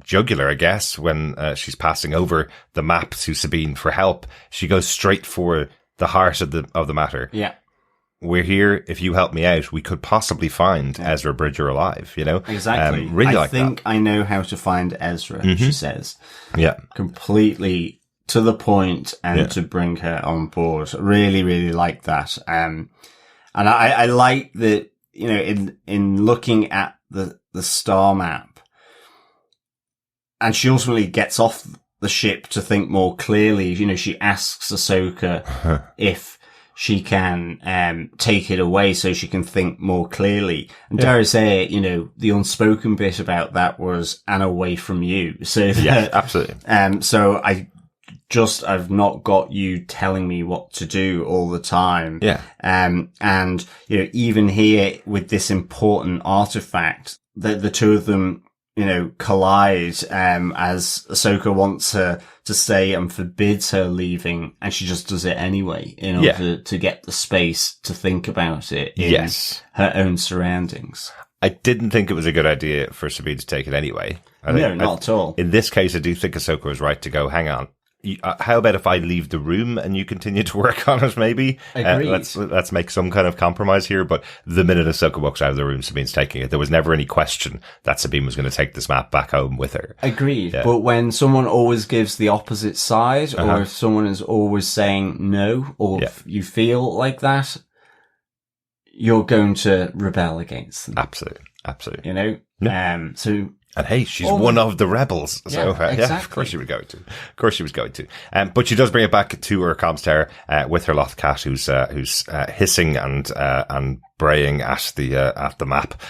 jugular, I guess, when she's passing over the map to Sabine for help. She goes straight for the heart of the matter. Yeah. We're here. If you help me out, we could possibly find Ezra Bridger alive, you know? Exactly. Really I think I know how to find Ezra, she says. Yeah. Completely to the point and to bring her on board. Really, really like that. And I like that, you know, in looking at the star map, and she ultimately gets off the ship to think more clearly. You know, she asks Ahsoka if she can take it away so she can think more clearly. And dare I say it, you know, the unspoken bit about that was "and away from you." So yeah, absolutely. So I've not got you telling me what to do all the time. Yeah. And you know, even here with this important artifact, the two of them, you know, collide, as Ahsoka wants her to stay and forbids her leaving, and she just does it anyway in order to get the space to think about it in her own surroundings. I didn't think it was a good idea for Sabine to take it anyway. Not at all. In this case, I do think Ahsoka was right to go, hang on. How about if I leave the room and you continue to work on it, maybe? Agreed. Let's make some kind of compromise here. But the minute Ahsoka walks out of the room, Sabine's taking it. There was never any question that Sabine was going to take this map back home with her. Agreed. Yeah. But when someone always gives the opposite side, or if someone is always saying no, or if you feel like that, you're going to rebel against them. Absolutely. You know? Yeah. And hey, she's one of the rebels. So, exactly. Of course she was going to. But she does bring it back to her comms tower, with her loth cat who's hissing and braying at the map,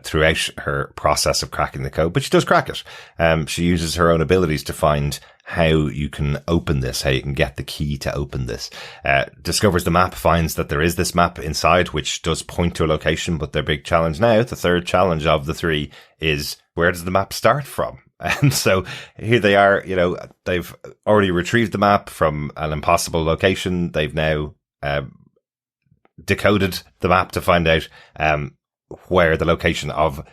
throughout her process of cracking the code. But she does crack it. She uses her own abilities to find how you can open this, how you can get the key to open this. Discovers the map, finds that there is this map inside, which does point to a location, but their big challenge now, the third challenge of the three, is where does the map start from? And so here they are, you know, they've already retrieved the map from an impossible location. They've now decoded the map to find out where the location of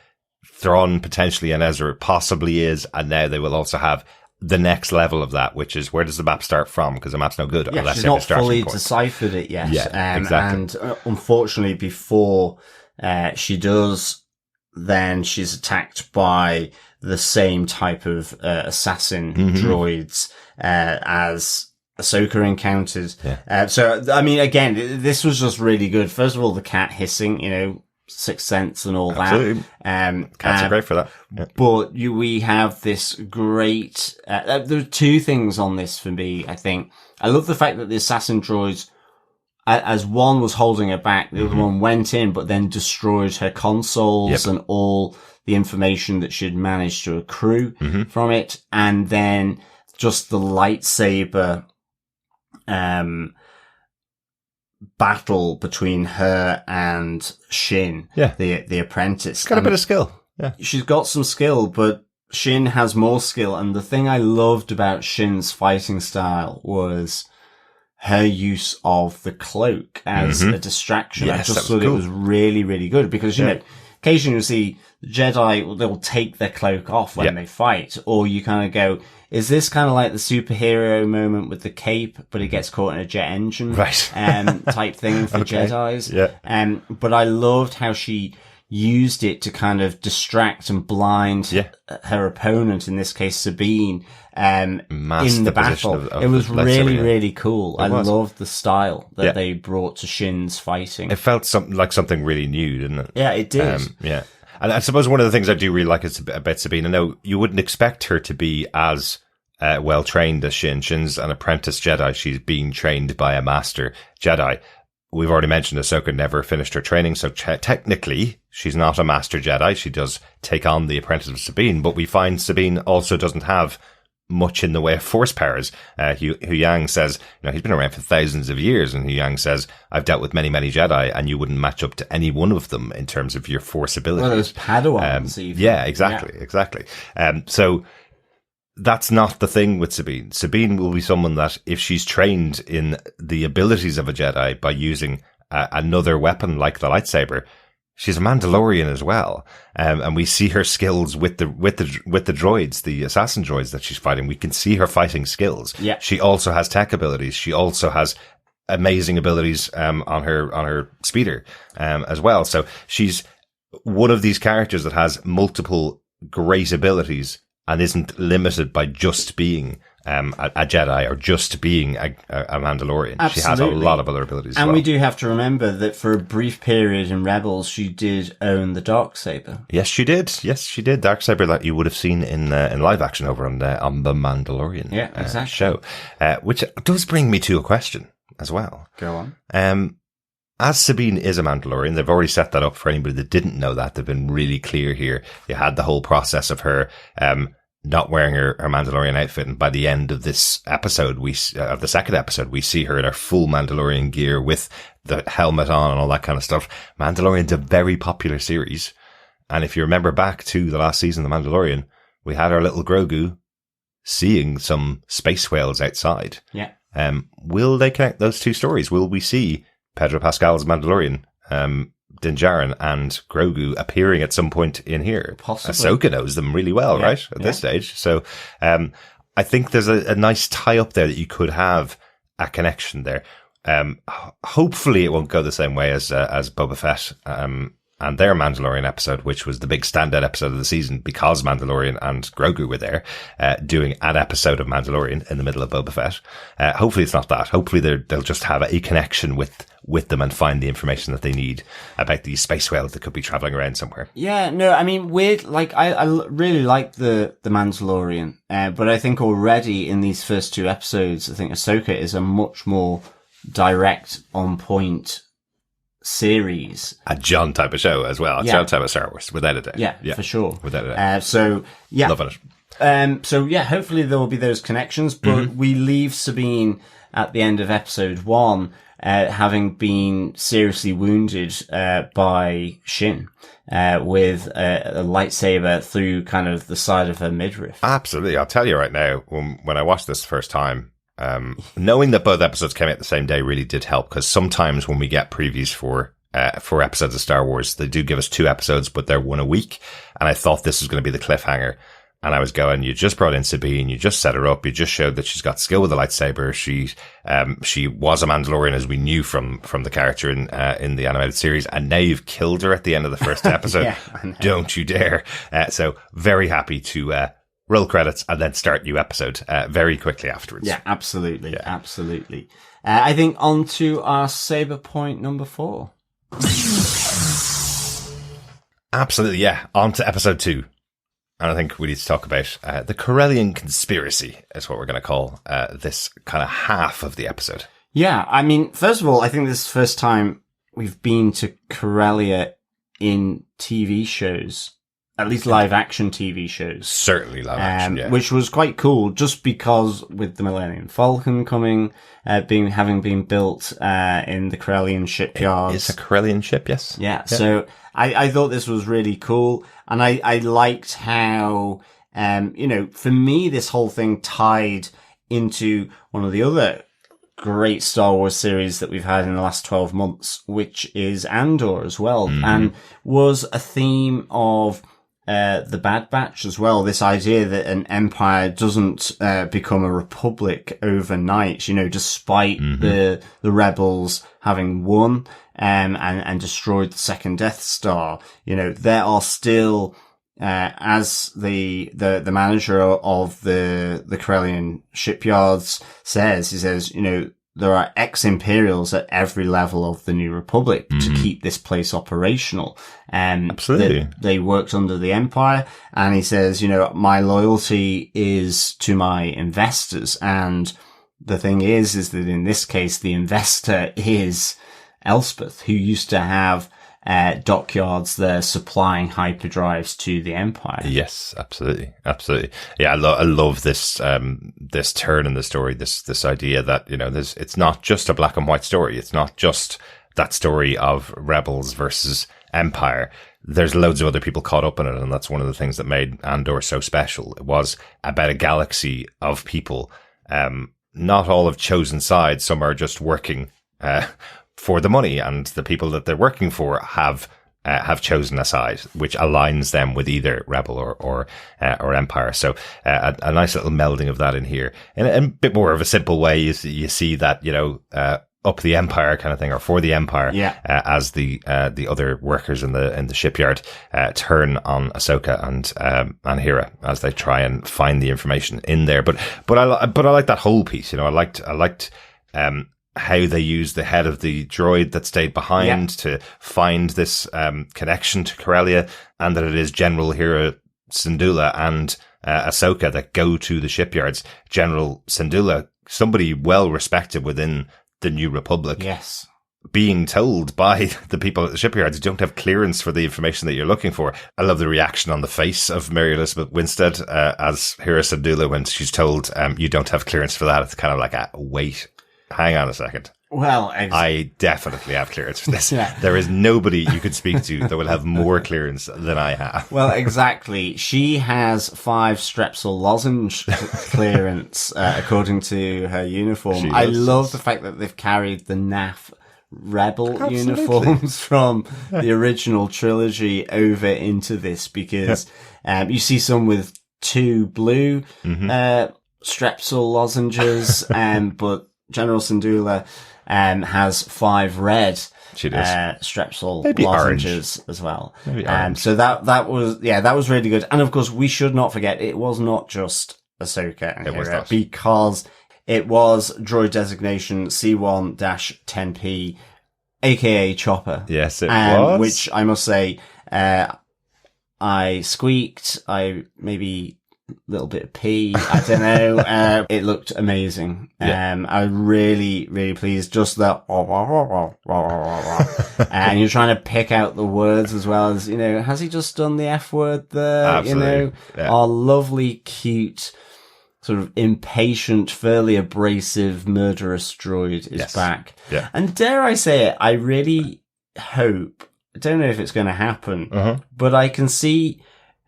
Thrawn potentially and Ezra possibly is, and now they will also have the next level of that, which is where does the map start from? Because the map's no good. Yeah, she's not fully deciphered it yet. Yeah, exactly. And unfortunately, before she does, then she's attacked by the same type of assassin droids as Ahsoka encounters. Yeah. So, I mean, again, this was just really good. First of all, the cat hissing, you know, Sixth Sense and all Absolutely. that. Cats are great for that. Yeah. But we have this great, there are two things on this for me, I think. I love the fact that the assassin droids, as one was holding her back, the other one went in, but then destroyed her consoles and all the information that she'd managed to accrue from it. And then just the lightsaber, battle between her and Shin, the apprentice. She's got a bit of skill. Yeah. She's got some skill, but Shin has more skill. And the thing I loved about Shin's fighting style was her use of the cloak as a distraction. Yes, I just thought it was really, really good because, you know, occasionally you see the Jedi, they'll take their cloak off when they fight, or you kind of go, is this kind of like the superhero moment with the cape, but it gets caught in a jet engine, type thing for Jedis? Yeah. But I loved how she used it to kind of distract and blind her opponent, in this case Sabine, in the battle. It was really, really cool. I loved the style that they brought to Shin's fighting. It felt like something really new, didn't it? Yeah, it did. Yeah. And I suppose one of the things I do really like is about Sabine. I know you wouldn't expect her to be as well trained as Shin. Shin's an apprentice Jedi. She's being trained by a master Jedi. We've already mentioned Ahsoka never finished her training, so technically she's not a master Jedi. She does take on the apprentice of Sabine, but we find Sabine also doesn't have much in the way of force powers. Huyang says, you know, he's been around for thousands of years, and Huyang says, I've dealt with many, many Jedi, and you wouldn't match up to any one of them in terms of your force ability. Well, there's Padawans even. Yeah, exactly. So that's not the thing with Sabine. Sabine will be someone that, if she's trained in the abilities of a Jedi by using another weapon like the lightsaber, she's a Mandalorian as well. And we see her skills with the droids, the assassin droids that she's fighting. We can see her fighting skills. Yeah. She also has tech abilities. She also has amazing abilities, on her speeder, as well. So she's one of these characters that has multiple great abilities and isn't limited by just being a Jedi or just being a Mandalorian. Absolutely. She has a lot of other abilities and as well. we do have to remember that for a brief period in Rebels, she did own the Darksaber. Yes, she did. Darksaber that you would have seen in live action over on the Mandalorian show. Which does bring me to a question as well. Go on. As Sabine is a Mandalorian, they've already set that up for anybody that didn't know that. They've been really clear here. You had the whole process of her not wearing her Mandalorian outfit, and by the end of this episode, of the second episode, we see her in her full Mandalorian gear with the helmet on and all that kind of stuff. Mandalorian's a very popular series, and if you remember back to the last season of The Mandalorian, we had our little Grogu seeing some space whales outside. Yeah. Will they connect those two stories? Will we see Pedro Pascal's Mandalorian, Din Djarin and Grogu appearing at some point in here? Possibly. Ahsoka knows them really well, right? At this stage. So, I think there's a nice tie up there that you could have a connection there. Hopefully it won't go the same way as Boba Fett, and their Mandalorian episode, which was the big standout episode of the season because Mandalorian and Grogu were there, doing an episode of Mandalorian in the middle of Boba Fett. Hopefully it's not that. Hopefully they'll just have a connection with them and find the information that they need about these space whales that could be traveling around somewhere. Yeah, no, I mean, I really like the Mandalorian, but I think already in these first two episodes, I think Ahsoka is a much more direct, on point series. A John type of show as well. A John type of Star Wars, without a doubt. Yeah, for sure. Without a doubt. Loving it. Hopefully there will be those connections, but we leave Sabine at the end of episode 1, having been seriously wounded by Shin with a lightsaber through kind of the side of her midriff. Absolutely. I'll tell you right now, when I watched this the first time, knowing that both episodes came out the same day really did help, because sometimes when we get previews for episodes of Star Wars, they do give us 2 episodes, but they're one a week. And I thought this was going to be the cliffhanger. And I was going, you just brought in Sabine, you just set her up, you just showed that she's got skill with the lightsaber. She was a Mandalorian, as we knew from the character in the animated series, and now you've killed her at the end of the first episode. Don't you dare. So very happy to roll credits and then start new episode very quickly afterwards. Yeah, absolutely. Yeah. Absolutely. I think on to our saber point number 4. Absolutely, yeah. On to episode 2. And I think we need to talk about the Corellian conspiracy, is what we're going to call this kind of half of the episode. Yeah, I mean, first of all, I think this is the first time we've been to Corellia in TV shows, at least live action TV shows. Certainly live action, yeah. Which was quite cool, just because with the Millennium Falcon coming, having been built in the Corellian shipyards. It's a Corellian ship, yes. Yeah, so I thought this was really cool, and I liked how, for me, this whole thing tied into one of the other great Star Wars series that we've had in the last 12 months, which is Andor as well, and was a theme of the Bad Batch as well. This idea that an empire doesn't become a republic overnight, despite the rebels having won and destroyed the second Death Star. There are still as the manager of the Corellian shipyards says, he says, there are ex-Imperials at every level of the New Republic to keep this place operational. Absolutely. They worked under the Empire, and he says, my loyalty is to my investors. And the thing is that in this case, the investor is Elsbeth, who used to have dockyards there supplying hyperdrives to the Empire. Yes, absolutely. Yeah, I love this this turn in the story, this idea that, it's not just a black and white story. It's not just that story of rebels versus Empire. There's loads of other people caught up in it, and that's one of the things that made Andor so special. It was about a galaxy of people. Not all have chosen sides. Some are just working for the money, and the people that they're working for have chosen a side, which aligns them with either rebel or Empire. So a nice little melding of that in here, in a bit more of a simple way. You see that up the Empire kind of thing, or for the Empire, as the other workers in the shipyard turn on Ahsoka and Hera as they try and find the information in there. But I like that whole piece. I liked how they used the head of the droid that stayed behind to find this connection to Corellia, and that it is General Hera Syndulla and Ahsoka that go to the shipyards. General Syndulla, somebody well respected within the New Republic, yes, being told by the people at the shipyards, you don't have clearance for the information that you're looking for. I love the reaction on the face of Mary Elizabeth Winstead as Hera Syndulla when she's told you don't have clearance for that. It's kind of like wait. Hang on a second. Well, I definitely have clearance for this. There is nobody you could speak to that will have more clearance than I have. Well, exactly. She has 5 Strepsil lozenge clearance, according to her uniform. I love the fact that they've carried the NAF Rebel uniforms from the original trilogy over into this, because you see some with 2 blue Strepsil lozenges, but General Syndulla has 5 red Strepsil lozenges as well. So that was really good. And of course, we should not forget, it was not just Ahsoka and Hera, because it was droid designation C1-10P, aka Chopper. Yes, it was. Which I must say, I squeaked, I maybe little bit of pee, I don't know. It looked amazing. I'm really, really pleased. Just that, and you're trying to pick out the words as well as, has he just done the F word there? Absolutely. Our lovely, cute, sort of impatient, fairly abrasive, murderous droid is back. Yeah. And dare I say it, I really hope, I don't know if it's going to happen, but I can see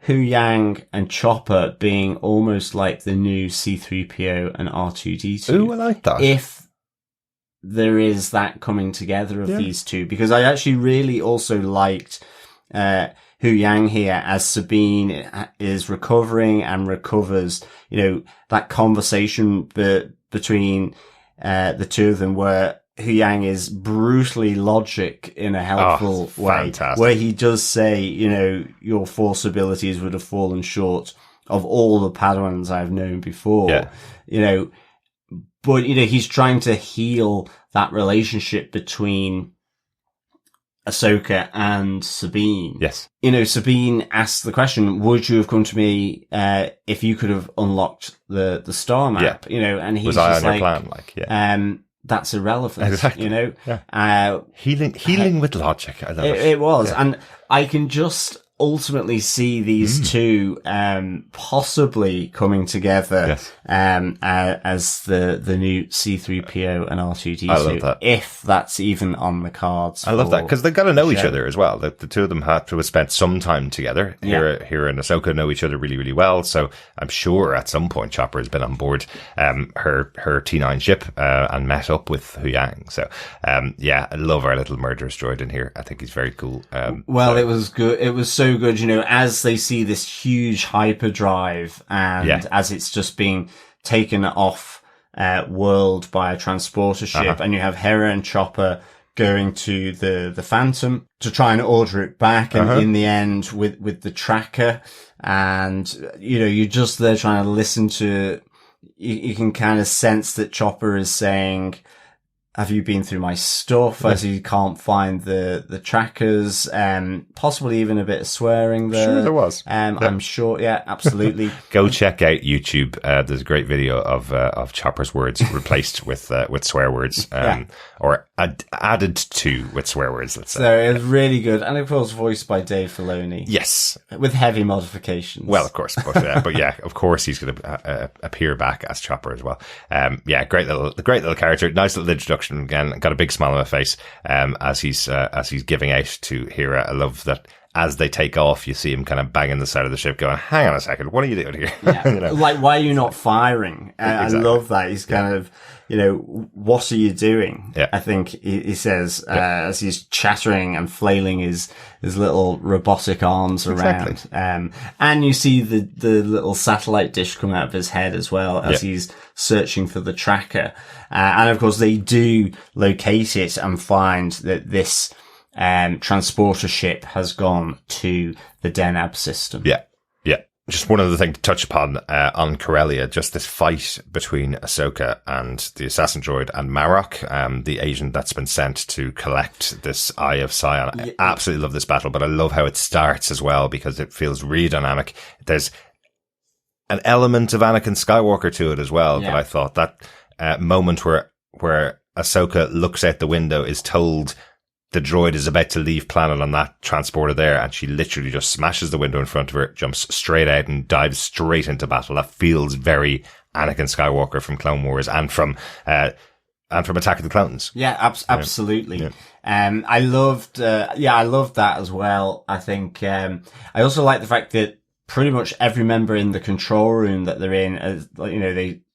Huyang and Chopper being almost like the new C-3PO and R2-D2. Ooh, I like that. If there is that coming together of these two, because I actually really also liked Huyang here as Sabine is recovering and recovers, that conversation between the two of them where Huyang is brutally logic in a helpful way, fantastic. Where he does say, your Force abilities would have fallen short of all the Padawans I've known before. But he's trying to heal that relationship between Ahsoka and Sabine. Yes. You know, Sabine asked the question, would you have come to me, if you could have unlocked the star map? Yeah. You know, and he's Was just I on your plan? Like, yeah. That's irrelevant. Exactly. You know? Yeah. Healing with logic. I love it. It was. Yeah. And I can just ultimately see these two, possibly coming together, Yes. as the new C-3PO and R2-D2. I love that. If that's even on the cards. I love that because they've got to know each show. other as well. The two of them have to have spent some time together. Yeah. Hera and Ahsoka know each other really, really well. So I'm sure at some point Chopper has been on board her T9 ship and met up with Huyang. So I love our little murderous droid in here. I think he's very cool. It was good. It was so good, you know, as they see this huge hyperdrive and as it's just being taken off world by a transporter ship, and you have Hera and Chopper going to the Phantom to try and order it back, and in the end with the tracker, and you know, you're just there trying to listen to. You can kind of sense that Chopper is saying, have you been through my stuff? As he can't find the trackers, possibly even a bit of swearing there. Sure there was. I'm sure. Yeah, absolutely. Go check out YouTube. There's a great video of Chopper's words replaced with swear words, or added to with swear words. Let's say. So it was really good, and of course voiced by Dave Filoni. Yes, with heavy modifications. Well, of course, but yeah, of course he's going to appear back as Chopper as well. Great little character. Nice little introduction. Again, got a big smile on my face as he's giving out to Hera. I love that as they take off, you see him kind of banging the side of the ship, going, "Hang on a second, what are you doing here?" Yeah. You know? Like, why are you not firing? Exactly. I love that. He's kind of, you know, what are you doing? Yeah. I think he says as he's chattering and flailing his little robotic arms around. Exactly. And you see the little satellite dish come out of his head as well as he's searching for the tracker. And of course they do locate it and find that this transporter ship has gone to the Denab system. Yeah. Just one other thing to touch upon on Corellia, just this fight between Ahsoka and the assassin droid and Marok, the agent that's been sent to collect this Eye of Sion. I absolutely love this battle, but I love how it starts as well because it feels really dynamic. There's an element of Anakin Skywalker to it as well, but I thought that moment where Ahsoka looks out the window, is told the droid is about to leave planet on that transporter there, and she literally just smashes the window in front of her, jumps straight out and dives straight into battle. That feels very Anakin Skywalker from Clone Wars and from Attack of the Clones. Yeah, absolutely. Yeah. I loved that as well. I think, I also like the fact that pretty much every member in the control room that they're in, you know,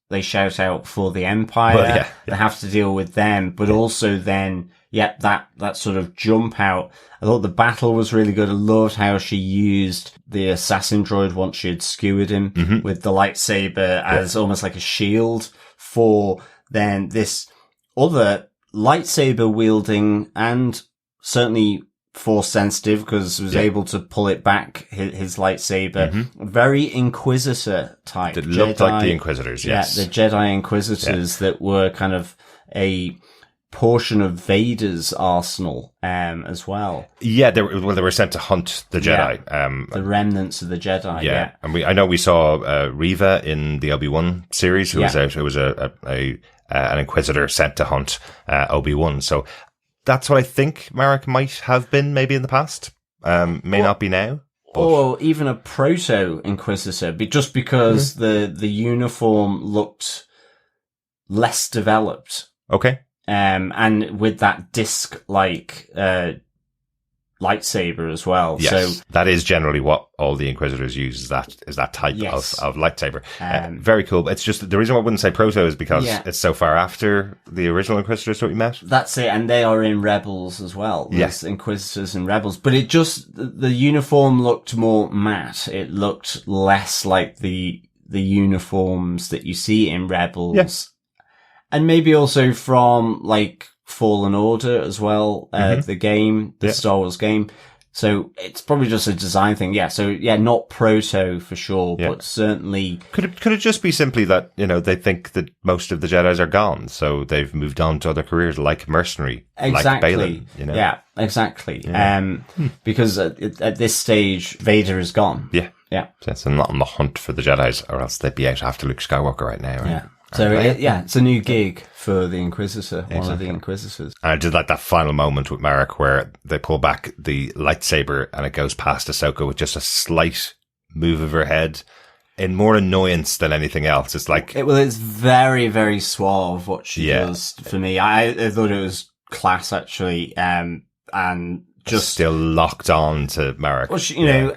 they shout out for the Empire. Well, They have to deal with them, but also then, that sort of jump out. I thought the battle was really good. I loved how she used the assassin droid once she had skewered him with the lightsaber as almost like a shield for then this other lightsaber wielding and certainly force sensitive because was able to pull it back, his lightsaber. Very Inquisitor type. It looked like the Inquisitors, yes. Yeah, the Jedi Inquisitors that were kind of a portion of Vader's arsenal as well. Yeah, they were sent to hunt the Jedi. The remnants of the Jedi, yeah. And I know we saw Reva in the Obi-Wan series who was out. It was an Inquisitor sent to hunt Obi-Wan. So that's what I think Marek might have been maybe in the past. May not be now. Or even a proto-Inquisitor, just because the uniform looked less developed. Okay. And with that disc-like lightsaber as well. Yes, so that is generally what all the Inquisitors use, is that type of lightsaber. Very cool. It's just the reason why I wouldn't say proto is because it's so far after the original Inquisitors that we met. That's it, and they are in Rebels as well. Yes, Inquisitors and Rebels, but it just the uniform looked more matte. It looked less like the uniforms that you see in Rebels. Yes. And maybe also from like Fallen Order as well, the game, the Star Wars game. So it's probably just a design thing. Yeah. So yeah, not proto for sure, but certainly. Could it just be simply that, they think that most of the Jedis are gone, so they've moved on to other careers like mercenary, exactly. like Baylan, Yeah, exactly. Yeah. Because at this stage, Vader is gone. Yeah. Yeah. So they're not on the hunt for the Jedis, or else they'd be out after Luke Skywalker right now. Right? Yeah. So it's a new gig for the Inquisitor, one of the Inquisitors. And I did like that final moment with Marek where they pull back the lightsaber and it goes past Ahsoka with just a slight move of her head in more annoyance than anything else. It's like... it's very, very suave what she does for me. I thought it was class, actually, and just... Still locked on to Marek. Well, she,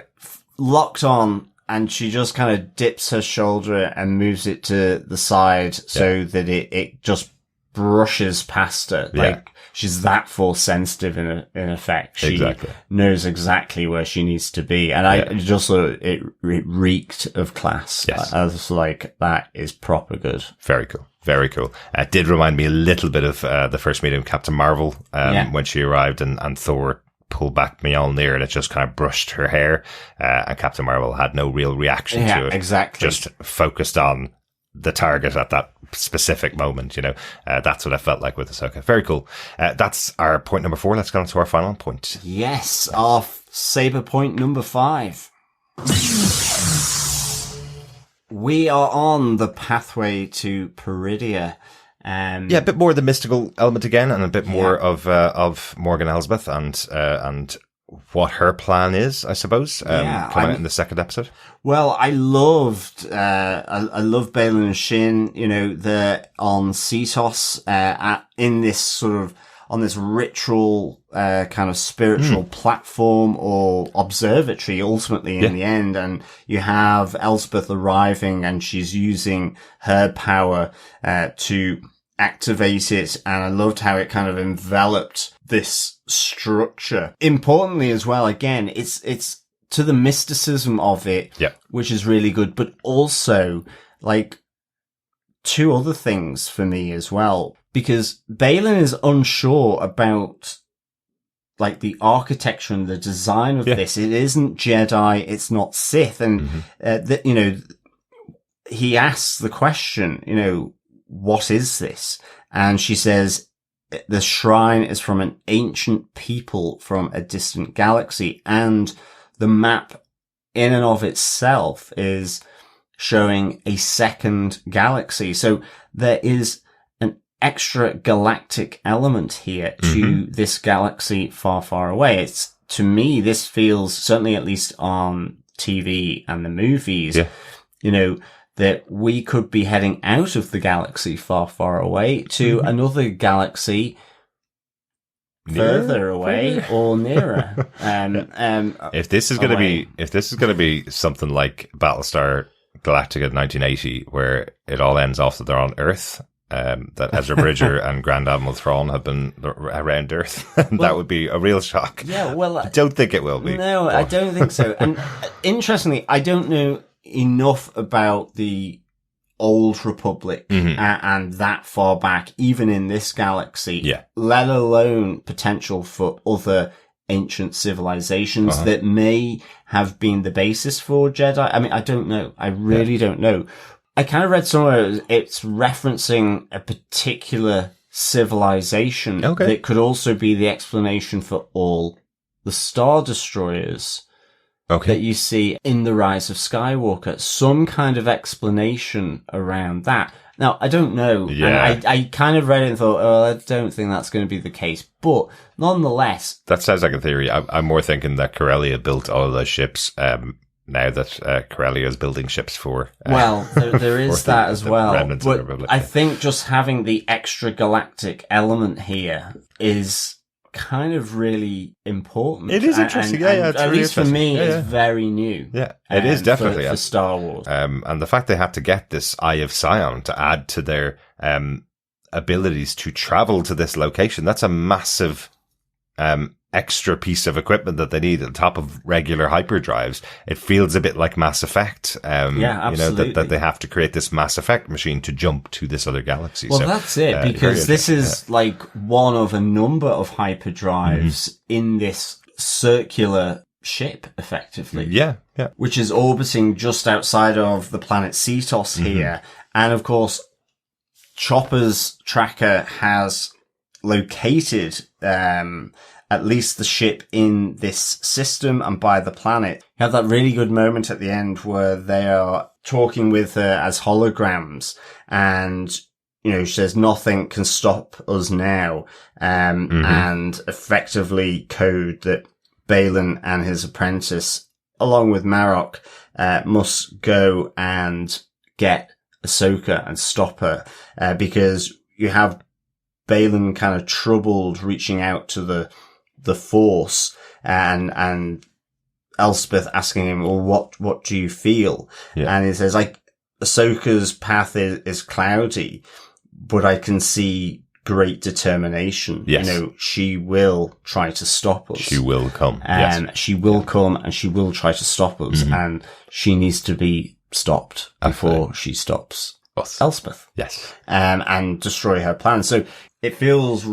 locked on... And she just kind of dips her shoulder and moves it to the side so that it just brushes past her. Like she's that force sensitive in effect. She knows exactly where she needs to be. And I just thought it reeked of class. Yes. I was like, that is proper good. Very cool. Very cool. It did remind me a little bit of the first meeting of Captain Marvel when she arrived and Thor pulled back Mjolnir and it just kind of brushed her hair, and Captain Marvel had no real reaction to it. Exactly. Just focused on the target at that specific moment, That's what I felt like with Ahsoka. Very cool. That's our point number 4. Let's go on to our final point. Yes, our saber point number 5. We are on the pathway to Peridia. A bit more of the mystical element again, and a bit more of Morgan Elsbeth and what her plan is, I suppose, coming out in the second episode. Well, I loved Baylan and Shin, they're on Cetos, in this sort of, on this ritual, kind of spiritual platform or observatory ultimately in the end. And you have Elsbeth arriving and she's using her power, to activate it, and I loved how it kind of enveloped this structure. Importantly as well, again, it's to the mysticism of it, which is really good, but also like 2 other things for me as well, because Baylan is unsure about like the architecture and the design of this. It isn't Jedi, it's not Sith, and he asks the question, what is this? And she says, the shrine is from an ancient people from a distant galaxy. And the map in and of itself is showing a second galaxy. So there is an extra galactic element here to this galaxy far, far away. It's, to me, this feels, certainly at least on TV and the movies, that we could be heading out of the galaxy far, far away to another galaxy further away or nearer. If this is going to be something like Battlestar Galactica 1980, where it all ends off that they're on Earth, that Ezra Bridger and Grand Admiral Thrawn have been around Earth, that would be a real shock. Yeah, well, I don't think it will be. No, I don't think so. And interestingly, I don't know enough about the old Republic and that far back, even in this galaxy, let alone potential for other ancient civilizations that may have been the basis for Jedi. I mean, I don't know. I really don't know. I kind of read somewhere it's referencing a particular civilization that could also be the explanation for all the Star Destroyers that you see in The Rise of Skywalker. Some kind of explanation around that. Now, I don't know. Yeah. And I kind of read it and thought, I don't think that's going to be the case. But nonetheless... That sounds like a theory. I'm more thinking that Corellia built all of those ships, now that Corellia is building ships for... well, there is that as well. But I think just having the extra galactic element here is kind of really important. It is interesting, at really least for me, it's very new. Yeah, it is definitely for Star Wars. And the fact they had to get this Eye of Sion to add to their abilities to travel to this location, that's a massive extra piece of equipment that they need on top of regular hyperdrives. It feels a bit like Mass Effect. Absolutely. That they have to create this Mass Effect machine to jump to this other galaxy. Well, that's it, because this is like one of a number of hyperdrives in this circular ship, effectively. Yeah. Which is orbiting just outside of the planet Cetos here. And of course, Chopper's tracker has located at least the ship in this system and by the planet. You have that really good moment at the end where they are talking with her as holograms, and she says nothing can stop us now, and effectively code that Baylan and his apprentice, along with Marok, must go and get Ahsoka and stop her, because you have Baylan kind of troubled reaching out to the Force, and Elsbeth asking him, well, what do you feel? Yeah. And he says, Ahsoka's path is cloudy, but I can see great determination. Yes. She will try to stop us. She will come. She will come and she will try to stop us, and she needs to be stopped before she stops Elsbeth. Yes. And destroy her plan. So it feels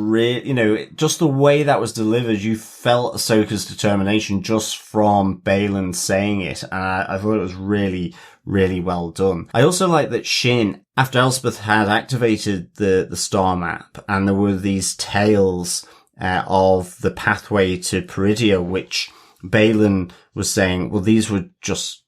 just the way that was delivered, you felt Ahsoka's determination just from Baylan saying it. And I thought it was really, really well done. I also like that Shin, after Elsbeth had activated the star map, and there were these tales of the pathway to Peridia, which Baylan was saying, well, these were just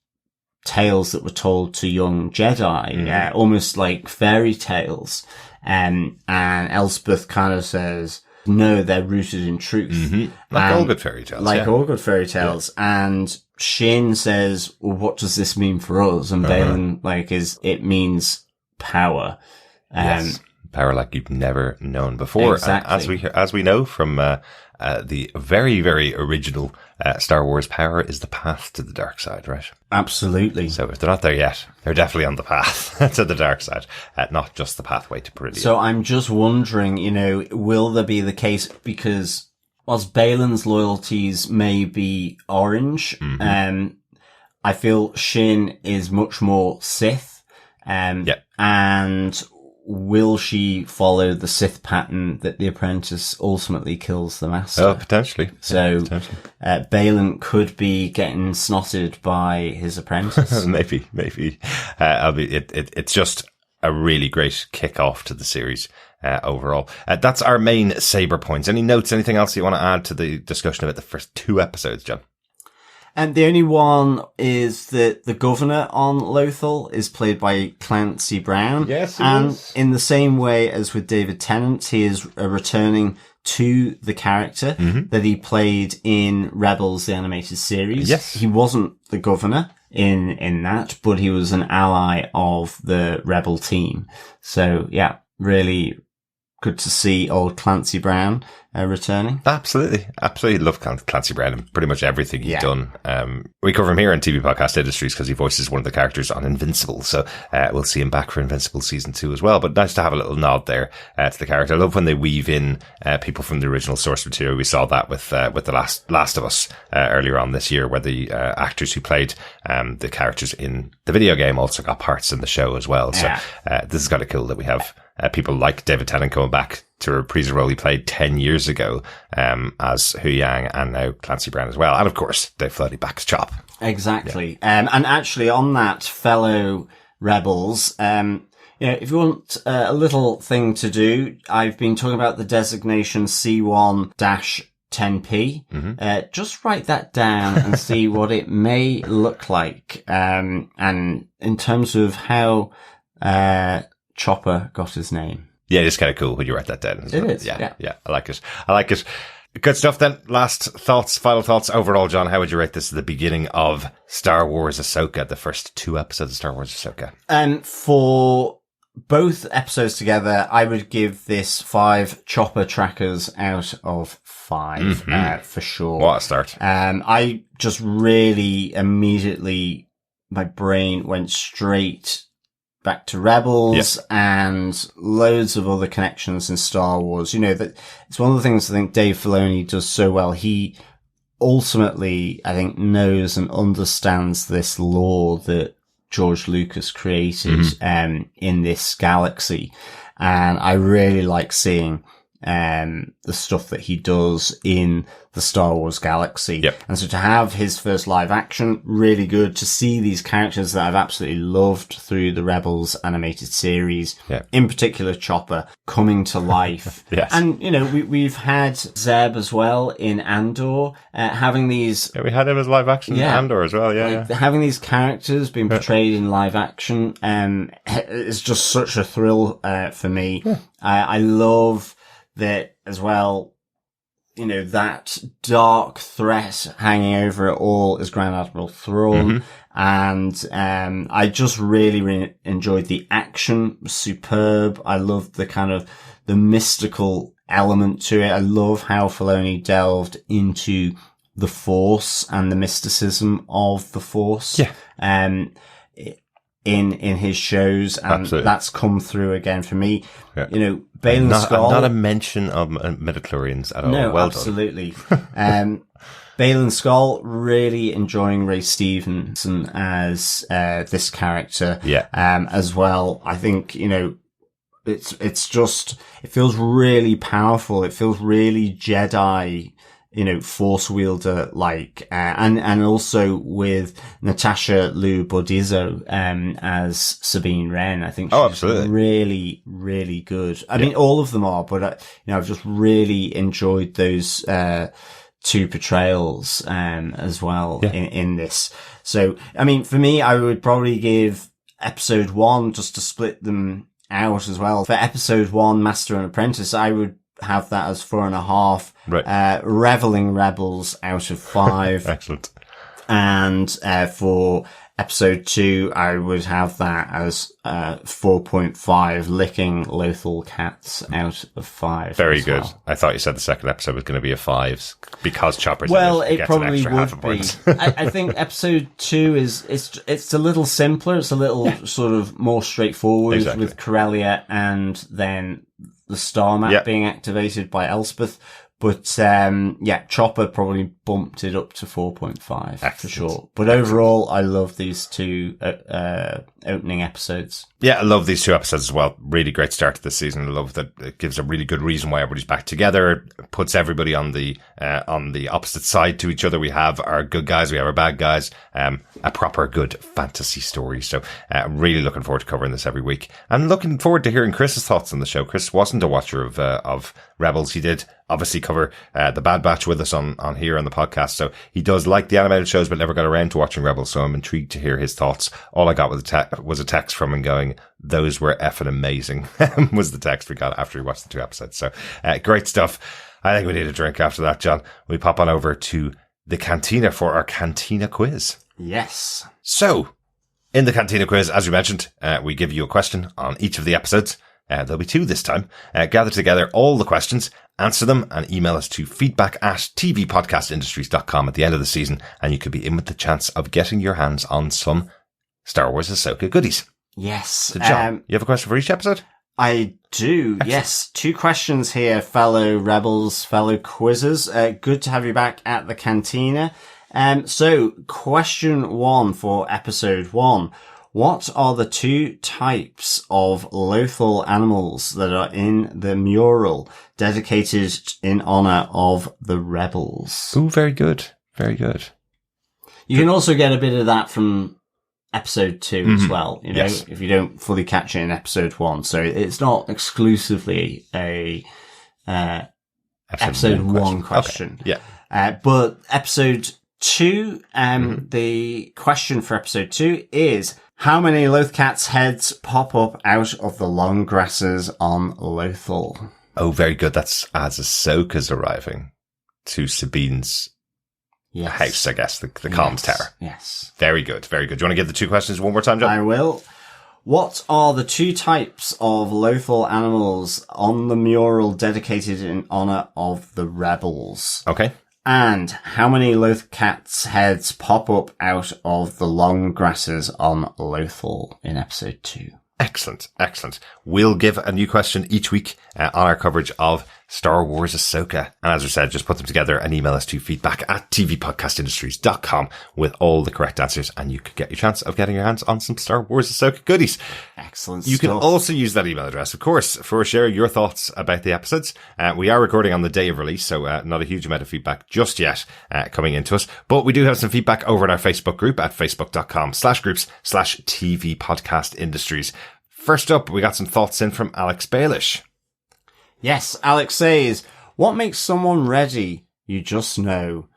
tales that were told to young Jedi, almost like fairy tales. And Elsbeth kind of says, no, they're rooted in truth. Like all good fairy tales. All good fairy tales. Yeah. And Shin says, well, what does this mean for us? And Baylan, it means power. Yes. Power like you've never known before. Exactly. As we know from the very, very original Star Wars, power is the path to the dark side, right? Absolutely. So if they're not there yet, they're definitely on the path to the dark side, not just the pathway to Peridia. So I'm just wondering, will there be the case, because whilst Baylan's loyalties may be orange, I feel Shin is much more Sith. And will she follow the Sith pattern that the apprentice ultimately kills the master? Oh, potentially. So, Baylan could be getting snotted by his apprentice. maybe. It's just a really great kick-off to the series overall. That's our main saber points. Any notes, anything else you want to add to the discussion about the first 2 episodes, John? And the only one is that the governor on Lothal is played by Clancy Brown. Yes, and is. In the same way as with David Tennant, he is returning to the character that he played in Rebels, the animated series. Yes. He wasn't the governor in that, but he was an ally of the Rebel team. So, yeah, really good to see old Clancy Brown returning. Absolutely love Clancy Brown and pretty much everything he's done. We cover him here on TV Podcast Industries because he voices one of the characters on Invincible, so we'll see him back for Invincible season 2 as well. But nice to have a little nod there to the character. I love when they weave in people from the original source material. We saw that with the Last of Us earlier on this year, where the actors who played the characters in the video game also got parts in the show as well. So this is kind of cool that we have people like David Tennant coming back to reprise a role he played 10 years ago as Huyang, and now Clancy Brown as well. And of course, Dave Filoni back as Chop. Exactly. Yeah. And actually on that, fellow Rebels, if you want a little thing to do, I've been talking about the designation C1-10P. Just write that down and see what it may look like. And in terms of how Chopper got his name. Yeah, it's kind of cool when you write that down. It is. Yeah. I like it. Good stuff then. Final thoughts overall, John. How would you rate this at the beginning of Star Wars Ahsoka, the first 2 episodes of Star Wars Ahsoka? For both episodes together, I would give this 5 Chopper trackers out of 5, for sure. What a start. I just really immediately, my brain went straight back to Rebels and loads of other connections in Star Wars. That it's one of the things I think Dave Filoni does so well. He ultimately, I think, knows and understands this lore that George Lucas created in this galaxy. And I really like seeing the stuff that he does in the Star Wars galaxy. Yep. And so to have his first live action, really good. To see these characters that I've absolutely loved through the Rebels animated series, in particular Chopper, coming to life. Yes. And, you know, we've had Zeb as well in Andor, having these... Yeah, we had him as live action in Andor as well, Having these characters being portrayed in live action is just such a thrill for me. Yeah. I love that as well. You know, that dark threat hanging over it all is Grand Admiral Thrawn. Mm-hmm. And I just really enjoyed the action. Superb. I loved the kind of the mystical element to it. I love how Filoni delved into the Force and the mysticism of the Force. Yeah. In his shows, and Absolutely. That's come through again for me. Yeah. You know, Baylan Skoll. Not a mention of midichlorians at all. No, well absolutely. Baylan Skoll, really enjoying Ray Stevenson as this character. Yeah. As well. I think, you know, it's just, it feels really powerful. It feels really Jedi, you know, Force wielder like, and also with Natasha Liu Bordizzo, as Sabine Wren. I think she's absolutely. really, really good. I mean, all of them are, but, you know, I've just really enjoyed those, two portrayals, as well in this. So, I mean, for me, I would probably give episode 1 just to split them out as well. For episode 1, Master and Apprentice, I would have that as 4.5. Right. Reveling Rebels out of 5. Excellent. And for episode 2, I would have that as 4.5. Licking Lothal Cats out of 5. Very good. Well. I thought you said the second episode was going to be a 5 because Chopper's well, in it. It probably would be. I think episode 2 it's a little simpler. It's a little sort of more straightforward with Corellia and then the star map being activated by Elsbeth. But, Chopper probably bumped it up to 4.5 for sure. But overall, I love these two, opening episodes. Yeah, I love these 2 episodes as well. Really great start to this season. I love that it gives a really good reason why everybody's back together. It puts everybody on the opposite side to each other. We have our good guys, we have our bad guys. A proper good fantasy story. So, I'm really looking forward to covering this every week. And looking forward to hearing Chris's thoughts on the show. Chris wasn't a watcher of Rebels. He did obviously cover the Bad Batch with us on here on the podcast. So he does like the animated shows, but never got around to watching Rebels. So I'm intrigued to hear his thoughts. All I got was a text from him going, "Those were effing amazing," was the text we got after we watched the 2 episodes. So great stuff. I think we need a drink after that, John. We pop on over to the Cantina for our Cantina quiz. Yes. So in the Cantina quiz, as we mentioned, we give you a question on each of the episodes. There'll be 2 this time. Gather together all the questions, answer them, and email us to feedback@tvpodcastindustries.com at the end of the season, and you could be in with the chance of getting your hands on some Star Wars Ahsoka goodies. Yes. So, John, you have a question for each episode? I do. Excellent. Yes. 2 questions here, fellow Rebels, fellow quizzers. Good to have you back at the Cantina. So, question 1 for episode 1. What are the 2 types of Lothal animals that are in the mural dedicated in honor of the Rebels? Ooh, very good. Very good. You can also get a bit of that from episode 2 as well, you know, if you don't fully catch it in episode 1. So it's not exclusively a episode 1 question. Okay. Yeah. But episode 2, the question for episode 2 is, how many Lothcats' heads pop up out of the long grasses on Lothal? Oh, very good. That's as Ahsoka's arriving to Sabine's house, I guess, the comms tower. Yes. Very good. Very good. Do you want to give the 2 questions one more time, John? I will. What are the 2 types of Lothal animals on the mural dedicated in honor of the Rebels? Okay. And how many Lothcats' heads pop up out of the long grasses on Lothal in episode 2? Excellent. Excellent. We'll give a new question each week on our coverage of Star Wars Ahsoka. And as I said, just put them together and email us to feedback@tvpodcastindustries.com with all the correct answers, and you could get your chance of getting your hands on some Star Wars Ahsoka goodies. Excellent You stuff. can also use that email address, of course, for sharing your thoughts about the episodes. We are recording on the day of release, so not a huge amount of feedback just yet coming into us. But we do have some feedback over in our Facebook group at facebook.com/groups/TV Podcast Industries. First up, we got some thoughts in from Alex Baelish. Yes, Alex says, what makes someone ready? You just know.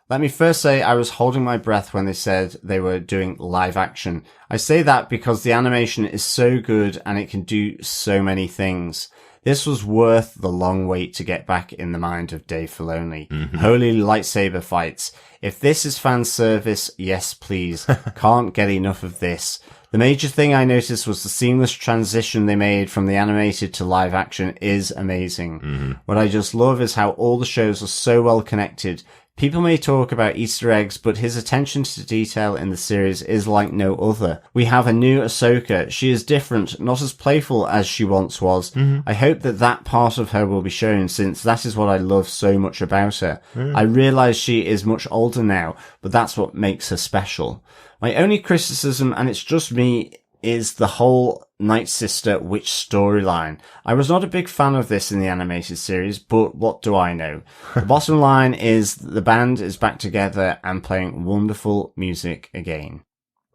Let me first say I was holding my breath when they said they were doing live action. I say that because the animation is so good and it can do so many things. This was worth the long wait to get back in the mind of Dave Filoni. Mm-hmm. Holy lightsaber fights. If this is fan service, yes please. Can't get enough of this. The major thing I noticed was the seamless transition they made from the animated to live action is amazing. Mm-hmm. What I just love is how all the shows are so well connected. People may talk about Easter eggs, but his attention to detail in the series is like no other. We have a new Ahsoka. She is different, not as playful as she once was. Mm-hmm. I hope that part of her will be shown, since that is what I love so much about her. Mm. I realize she is much older now, but that's what makes her special. My only criticism, and it's just me, is the whole Night Sister witch storyline. I was not a big fan of this in the animated series, but what do I know? The bottom line is the band is back together and playing wonderful music again.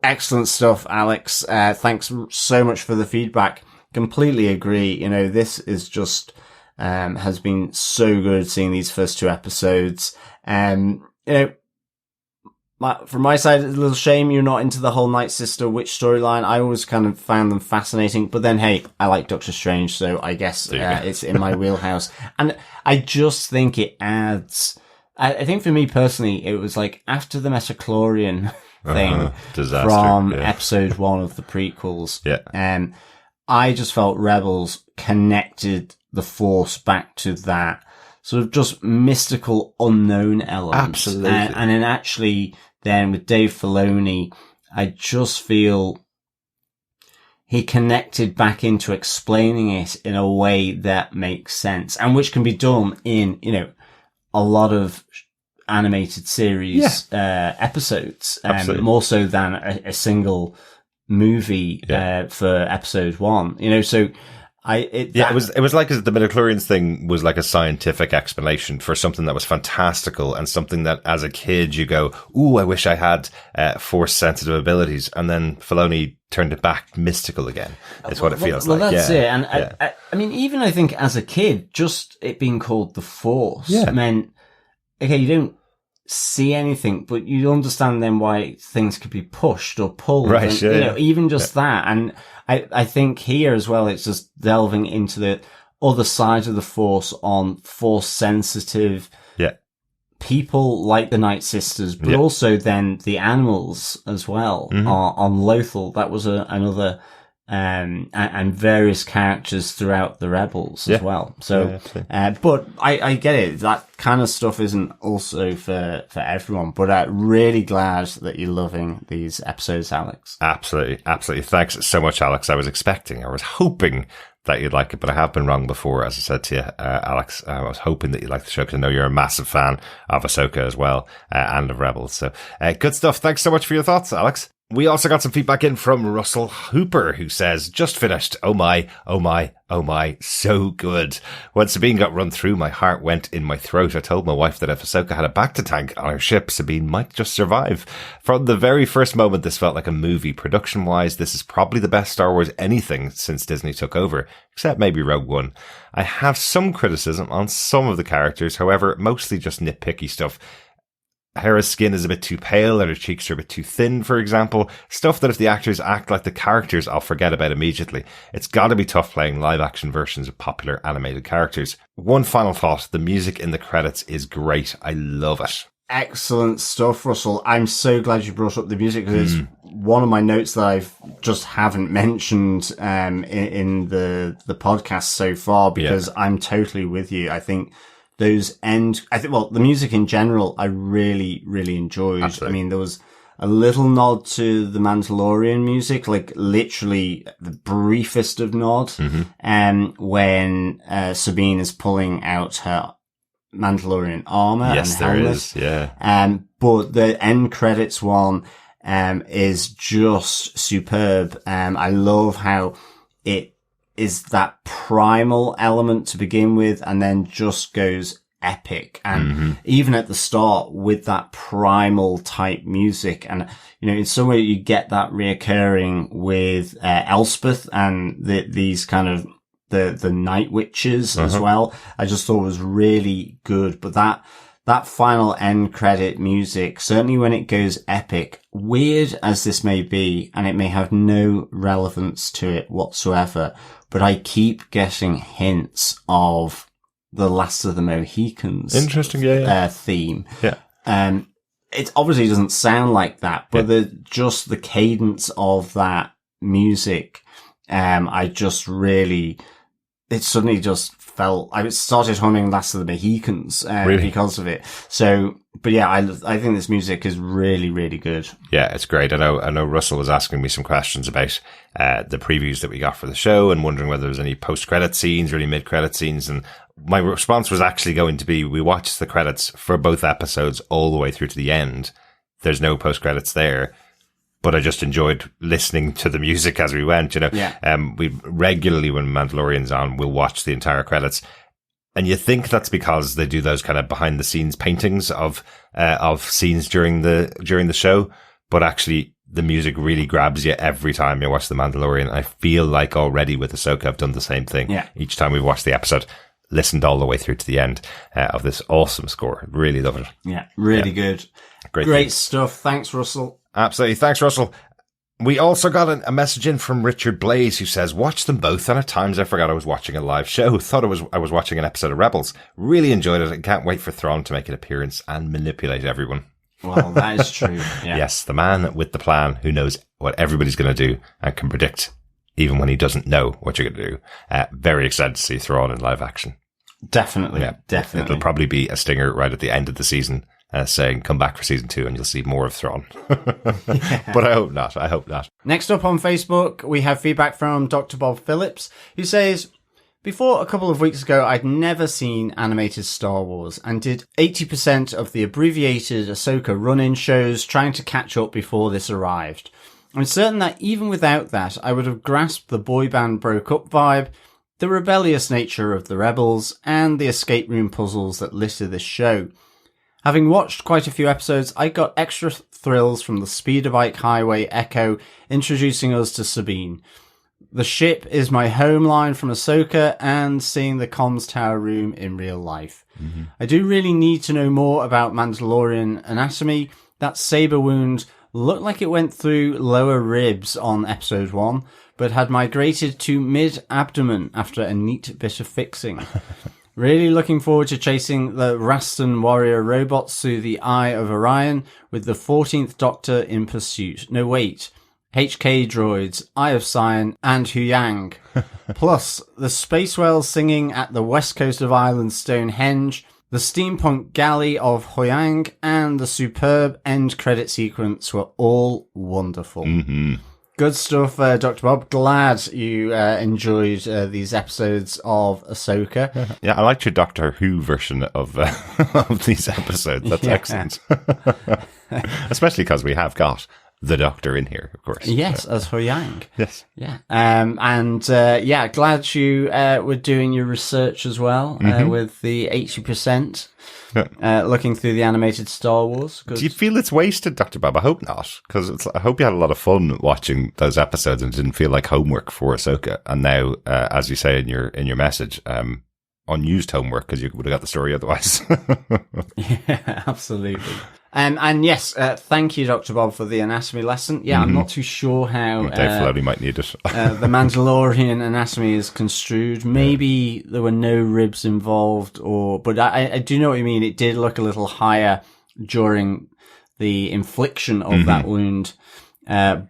Excellent stuff, Alex. Thanks so much for the feedback. Completely agree. You know, this is just, has been so good seeing these first two episodes. You know, from my side, it's a little shame you're not into the whole Night Sister witch storyline. I always kind of found them fascinating, but then hey, I like Doctor Strange, so I guess it's in my wheelhouse. And I just think it adds. I think for me personally, it was like after the Metachlorian thing from episode 1 of the prequels. I just felt Rebels connected the Force back to that sort of just mystical, unknown element. Absolutely, and then actually. Then with Dave Filoni, I just feel he connected back into explaining it in a way that makes sense, and which can be done in, you know, a lot of animated series episodes, more so than a single movie for episode 1. You know, so it was like the midichlorians thing was like a scientific explanation for something that was fantastical and something that as a kid you go, ooh, I wish I had force sensitive abilities, and then Filoni turned it back mystical again. It's what it feels like. Well, that's it. And I mean, even I think as a kid, just it being called the Force meant, okay, you don't see anything, but you understand then why things could be pushed or pulled. Right, and, you know, even just that. And I think here as well, it's just delving into the other side of the Force on Force sensitive people like the Night Sisters, but also then the animals as well on Lothal. That was another, and various characters throughout the Rebels as well. So, but I get it. That kind of stuff isn't also for everyone, but I'm really glad that you're loving these episodes, Alex. Absolutely. Absolutely. Thanks so much, Alex. I was hoping that you'd like it, but I have been wrong before, as I said to you, Alex. I was hoping that you'd like the show because I know you're a massive fan of Ahsoka as well, and of Rebels. So, good stuff. Thanks so much for your thoughts, Alex. We also got some feedback in from Russell Hooper, who says, just finished. Oh my, so good. When Sabine got run through, my heart went in my throat. I told my wife that if Ahsoka had a bacta tank on her ship, Sabine might just survive. From the very first moment, this felt like a movie. Production-wise, this is probably the best Star Wars anything since Disney took over, except maybe Rogue One. I have some criticism on some of the characters, however, mostly just nitpicky stuff. Hera's skin is a bit too pale and her cheeks are a bit too thin, for example. Stuff that if the actors act like the characters, I'll forget about immediately. It's gotta be tough playing live action versions of popular animated characters. One final thought, the music in the credits is great. I love it. Excellent stuff, Russell. I'm so glad you brought up the music because it's one of my notes that I just haven't mentioned in the podcast so far, because I'm totally with you. I think the music in general, I really, really enjoyed. Absolutely. I mean, there was a little nod to the Mandalorian music, like literally the briefest of nod. When Sabine is pulling out her Mandalorian armor. Yes, and there helmet. is. Yeah. But the end credits one is just superb. I love how it is that primal element to begin with, and then just goes epic. And even at the start with that primal type music, and in some way you get that reoccurring with Elsbeth and these kind of the Night Witches as well. I just thought it was really good. But that final end credit music, certainly when it goes epic, weird as this may be, and it may have no relevance to it whatsoever, but I keep getting hints of the Last of the Mohicans. Interesting, theme. Yeah. It obviously doesn't sound like that, but just the cadence of that music, it suddenly just felt, I started humming Last of the Mohicans, Really? because of it. So, but yeah, I think this music is really, really good. Yeah, it's great. I know Russell was asking me some questions about the previews that we got for the show and wondering whether there was any post-credit scenes or any mid-credit scenes. And my response was actually going to be, we watched the credits for both episodes all the way through to the end. There's no post-credits there. But I just enjoyed listening to the music as we went, Yeah. We regularly, when Mandalorian's on, we'll watch the entire credits. And you think that's because they do those kind of behind the scenes paintings of scenes during the show. But actually, the music really grabs you every time you watch The Mandalorian. I feel like already with Ahsoka, I've done the same thing. Yeah. Each time we've watched the episode, listened all the way through to the end of this awesome score. Really love it. Yeah, really good. Great stuff. Thanks, Russell. Absolutely. Thanks, Russell. We also got a message in from Richard Blaze who says, watch them both, and at times I forgot I was watching a live show. Thought I was watching an episode of Rebels. Really enjoyed it and can't wait for Thrawn to make an appearance and manipulate everyone. Well, that is true. Yeah. Yes, the man with the plan who knows what everybody's going to do and can predict even when he doesn't know what you're going to do. Very excited to see Thrawn in live action. Definitely. Yeah, definitely. It'll probably be a stinger right at the end of the season. Saying come back for season 2 and you'll see more of Thrawn. But I hope not. Next up on Facebook, we have feedback from Dr. Bob Phillips, who says, before a couple of weeks ago, I'd never seen animated Star Wars and did 80% of the abbreviated Ahsoka run-in shows trying to catch up before this arrived. I'm certain that even without that, I would have grasped the boy band broke up vibe, the rebellious nature of the rebels, and the escape room puzzles that litter this show. Having watched quite a few episodes, I got extra thrills from the speeder bike highway echo introducing us to Sabine. The ship is my home line from Ahsoka and seeing the comms tower room in real life. Mm-hmm. I do really need to know more about Mandalorian anatomy. That saber wound looked like it went through lower ribs on episode 1, but had migrated to mid-abdomen after a neat bit of fixing. Really looking forward to chasing the Rastan warrior robots through the Eye of Orion with the 14th Doctor in pursuit. No, wait. HK droids, Eye of Sion, and Huyang. Plus, the space whales singing at the west coast of Ireland Stonehenge, the steampunk galley of Huyang, and the superb end credit sequence were all wonderful. Mm-hmm. Good stuff, Dr. Bob. Glad you enjoyed these episodes of Ahsoka. Yeah, I liked your Doctor Who version of these episodes. That's excellent. Especially because we have got the Doctor in here, of course. Yes, as Huyang. Yes. Yeah. Glad you were doing your research as well with the 80%. Looking through the animated Star Wars. Good. Do you feel it's wasted, Dr. Bob? I hope not, because I hope you had a lot of fun watching those episodes and it didn't feel like homework for Ahsoka. And now, as you say in your message, unused homework because you would have got the story otherwise. Yeah, absolutely. And yes, thank you, Dr. Bob, for the anatomy lesson. Yeah, I'm not too sure how Dave Filoni might need it. The Mandalorian anatomy is construed. Maybe there were no ribs involved, but I do know what you mean. It did look a little higher during the infliction of that wound. And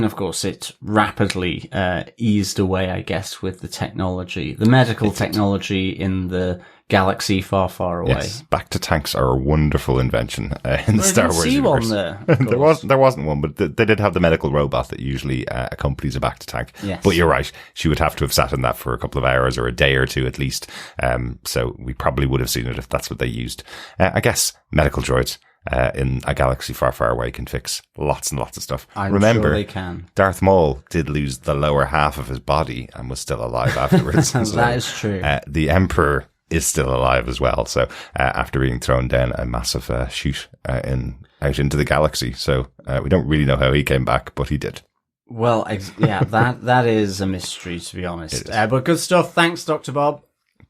of course it rapidly, eased away, I guess, with the technology, the medical technology in the galaxy far, far away. Yes, back to tanks are a wonderful invention in the Star Wars universe. One there. There wasn't one, but they did have the medical robot that usually accompanies a back to tank. Yes. But you're right, she would have to have sat in that for a couple of hours or a day or two at least. So we probably would have seen it if that's what they used. I guess medical droids in a galaxy far, far away can fix lots and lots of stuff. Remember, sure they can. Darth Maul did lose the lower half of his body and was still alive afterwards. So, that is true. The Emperor is still alive as well. So after being thrown down a massive chute out into the galaxy. So we don't really know how he came back, but he did. Well, that is a mystery, to be honest. But good stuff. Thanks, Dr. Bob.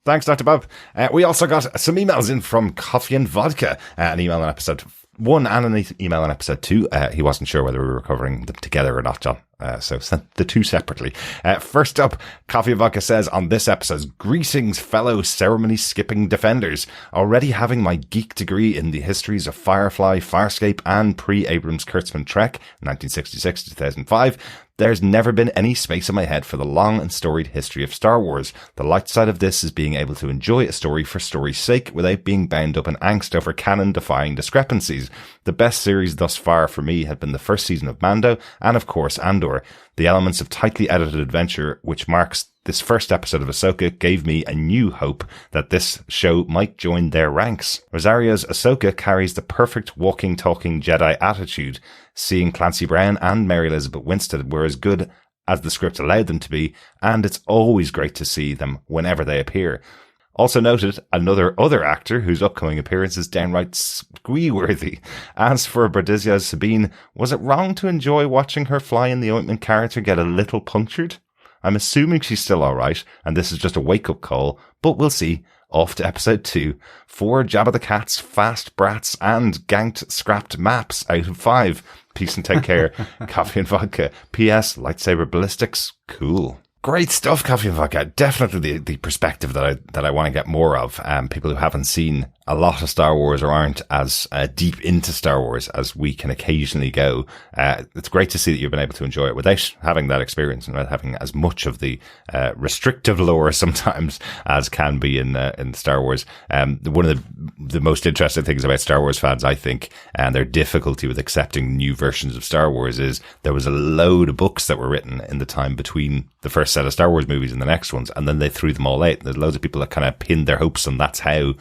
Thanks, Dr. Bob. We also got some emails in from Coffee and Vodka, an email on episode 1 and an email on episode 2. He wasn't sure whether we were covering them together or not, John. So sent the two separately. First up, Coffee and Vodka says, on this episode, greetings, fellow ceremony-skipping defenders. Already having my geek degree in the histories of Firefly, Farscape, and pre-Abrams Kurtzman Trek, 1966 to 2005, there's never been any space in my head for the long and storied history of Star Wars. The light side of this is being able to enjoy a story for story's sake without being bound up in angst over canon-defying discrepancies. The best series thus far for me had been the first season of Mando, and of course Andor. The elements of tightly edited adventure which marks this first episode of Ahsoka gave me a new hope that this show might join their ranks. Rosario's Ahsoka carries the perfect walking, talking Jedi attitude. Seeing Clancy Brown and Mary Elizabeth Winstead were as good as the script allowed them to be, and it's always great to see them whenever they appear. Also noted, other actor whose upcoming appearance is downright squee-worthy. As for Berdizia's Sabine, was it wrong to enjoy watching her fly in the ointment character get a little punctured? I'm assuming she's still alright, and this is just a wake-up call, but we'll see. Off to episode 2. 4 Jabba the Cats, fast brats, and ganked scrapped maps out of 5. Peace and take care. Coffee and Vodka. P.S. Lightsaber ballistics. Cool. Great stuff, Coffee and Vodka. Definitely the perspective that I want to get more of. People who haven't seen a lot of Star Wars or aren't as deep into Star Wars as we can occasionally go. It's great to see that you've been able to enjoy it without having that experience and without having as much of the restrictive lore sometimes as can be in Star Wars. One of the most interesting things about Star Wars fans, I think, and their difficulty with accepting new versions of Star Wars is there was a load of books that were written in the time between the first set of Star Wars movies and the next ones, and then they threw them all out. There's loads of people that kind of pinned their hopes on that's how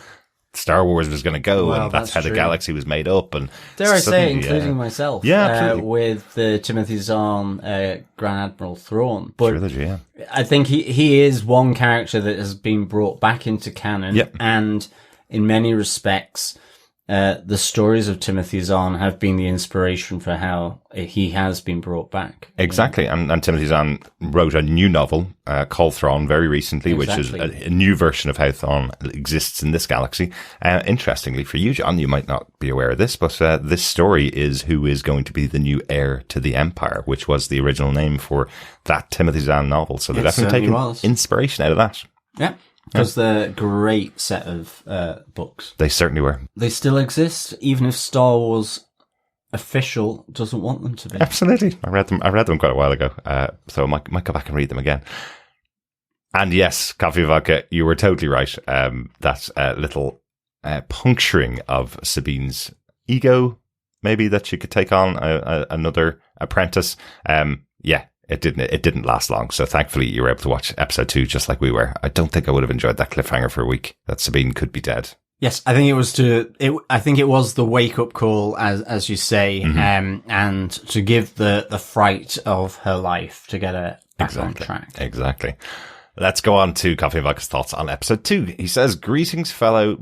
Star Wars was going to go, and that's how the galaxy was made up. And dare I say, including myself, absolutely. with the Timothy Zahn, Grand Admiral Thrawn. But trilogy, yeah. I think he is one character that has been brought back into canon, and in many respects, the stories of Timothy Zahn have been the inspiration for how he has been brought back. Exactly. And Timothy Zahn wrote a new novel called Thrawn very recently, which is a new version of how Thrawn exists in this galaxy. Interestingly for you, John, you might not be aware of this, but this story is who is going to be the new heir to the Empire, which was the original name for that Timothy Zahn novel. So they're definitely taking inspiration out of that. Yeah. Because they're a great set of books. They certainly were. They still exist, even if Star Wars official doesn't want them to be. Absolutely. I read them quite a while ago, so I might go back and read them again. And yes, Coffee Vodka, you were totally right. That little puncturing of Sabine's ego, maybe, that she could take on another apprentice. It didn't last long, so thankfully you were able to watch episode 2 just like we were. I don't think I would have enjoyed that cliffhanger for a week, that Sabine could be dead. Yes, I think it was the wake up call, as you say, and to give the fright of her life to get her back on track. Exactly. Let's go on to Coffee and Vodka's thoughts on episode 2. He says, greetings, fellow ...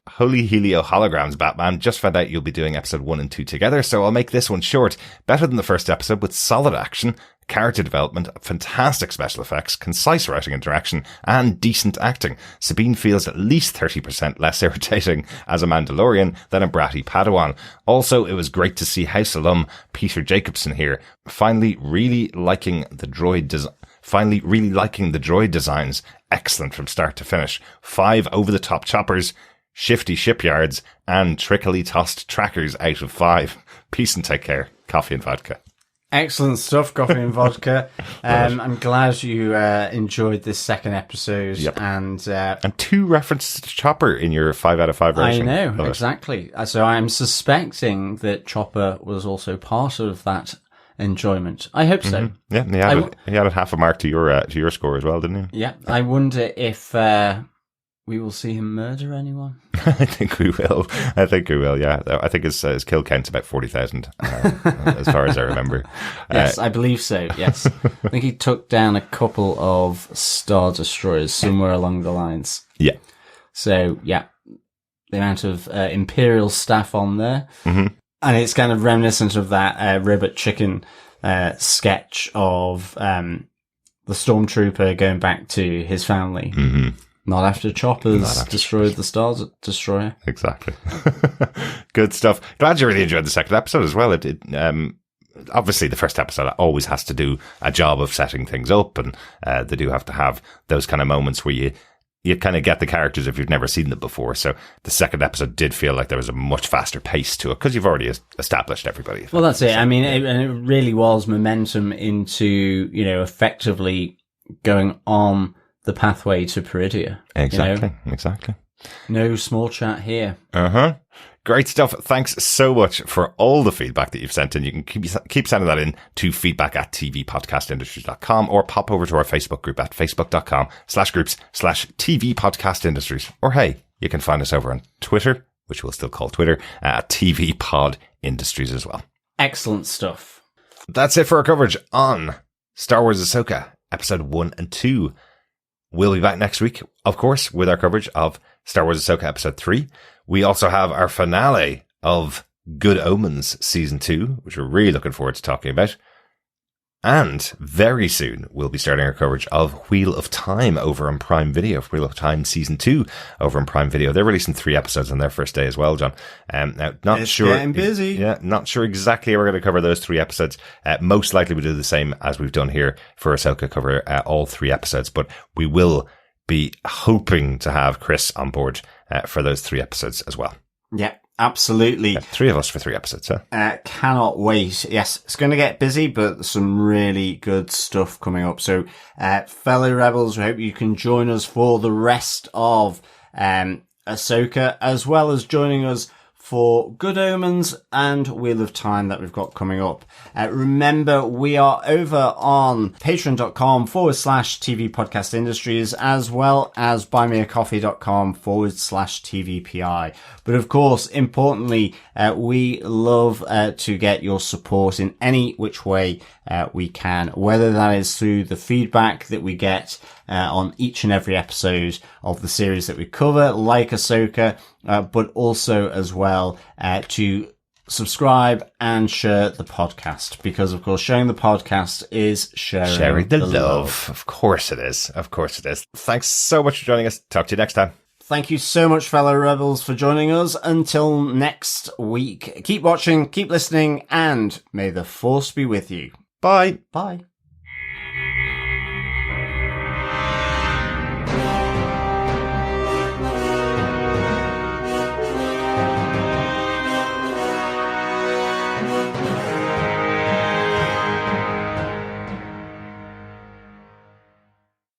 Holy Helio Holograms, Batman. Just found out you'll be doing episode 1 and 2 together, so I'll make this one short. Better than the first episode with solid action, character development, fantastic special effects, concise writing and direction, and decent acting. Sabine feels at least 30% less irritating as a Mandalorian than a bratty Padawan. Also, it was great to see House alum Peter Jacobson here. Finally, really liking the droid designs. Excellent from start to finish. 5 over-the-top choppers, shifty shipyards, and trickily tossed trackers out of 5. Peace and take care. Coffee and vodka. Excellent stuff, coffee and vodka. I'm glad you enjoyed this second episode. Yep. And 2 references to Chopper in your 5 out of 5 rating. I know, exactly. So I'm suspecting that Chopper was also part of that enjoyment. I hope so. Mm-hmm. Yeah, he added half a mark to your score as well, didn't he? Yeah, I wonder if we will see him murder anyone. I think we will. Yeah, I think his kill count's about 40,000, as far as I remember. Yes, I believe so. Yes, I think he took down a couple of Star Destroyers somewhere along the lines. Yeah. So yeah, the amount of Imperial staff on there, mm-hmm. and it's kind of reminiscent of that Ribbit Chicken sketch of the Stormtrooper going back to his family. Mm-hmm. Not after Choppers destroyed the Star Destroyer. Exactly. Good stuff. Glad you really enjoyed the second episode as well. It obviously the first episode always has to do a job of setting things up, and they do have to have those kind of moments where you kind of get the characters if you've never seen them before. So the second episode did feel like there was a much faster pace to it because you've already established everybody. Well, that's it. I mean, it really was momentum into, effectively going on the pathway to Peridia. Exactly. No small chat here. Great stuff. Thanks so much for all the feedback that you've sent in. You can keep sending that in to feedback@tvpodcastindustries.com or pop over to our Facebook group at facebook.com/groups/tvpodcastindustries. Or hey, you can find us over on Twitter, which we'll still call Twitter, at tvpodindustries as well. Excellent stuff. That's it for our coverage on Star Wars Ahsoka, episode 1 and 2. We'll be back next week, of course, with our coverage of Star Wars Ahsoka episode 3. We also have our finale of Good Omens season 2, which we're really looking forward to talking about. And very soon, we'll be starting our coverage of Wheel of Time over on Prime Video. Wheel of Time season 2 over on Prime Video. They're releasing 3 episodes on their first day as well, John. Now, It's getting busy. Yeah, not sure exactly how we're going to cover those 3 episodes. Most likely we'll do the same as we've done here for Ahsoka, cover all 3 episodes. But we will be hoping to have Chris on board for those 3 episodes as well. Yeah. Absolutely. 3 of us for 3 episodes, huh? Cannot wait. Yes, it's going to get busy, but some really good stuff coming up. So, fellow rebels, we hope you can join us for the rest of Ahsoka, as well as joining us for Good Omens and Wheel of Time that we've got coming up. Remember, we are over on patreon.com/TV Podcast Industries, as well as buymeacoffee.com/TVPI. But of course, importantly, we love to get your support in any which way we can, whether that is through the feedback that we get on each and every episode of the series that we cover, like Ahsoka, but also as well to subscribe and share the podcast, because of course sharing the podcast is sharing the love. Of course it is. Thanks so much for joining us. Talk to you next time. Thank you so much, fellow rebels, for joining us. Until next week, keep watching, keep listening, and may the Force be with you. Bye. Bye.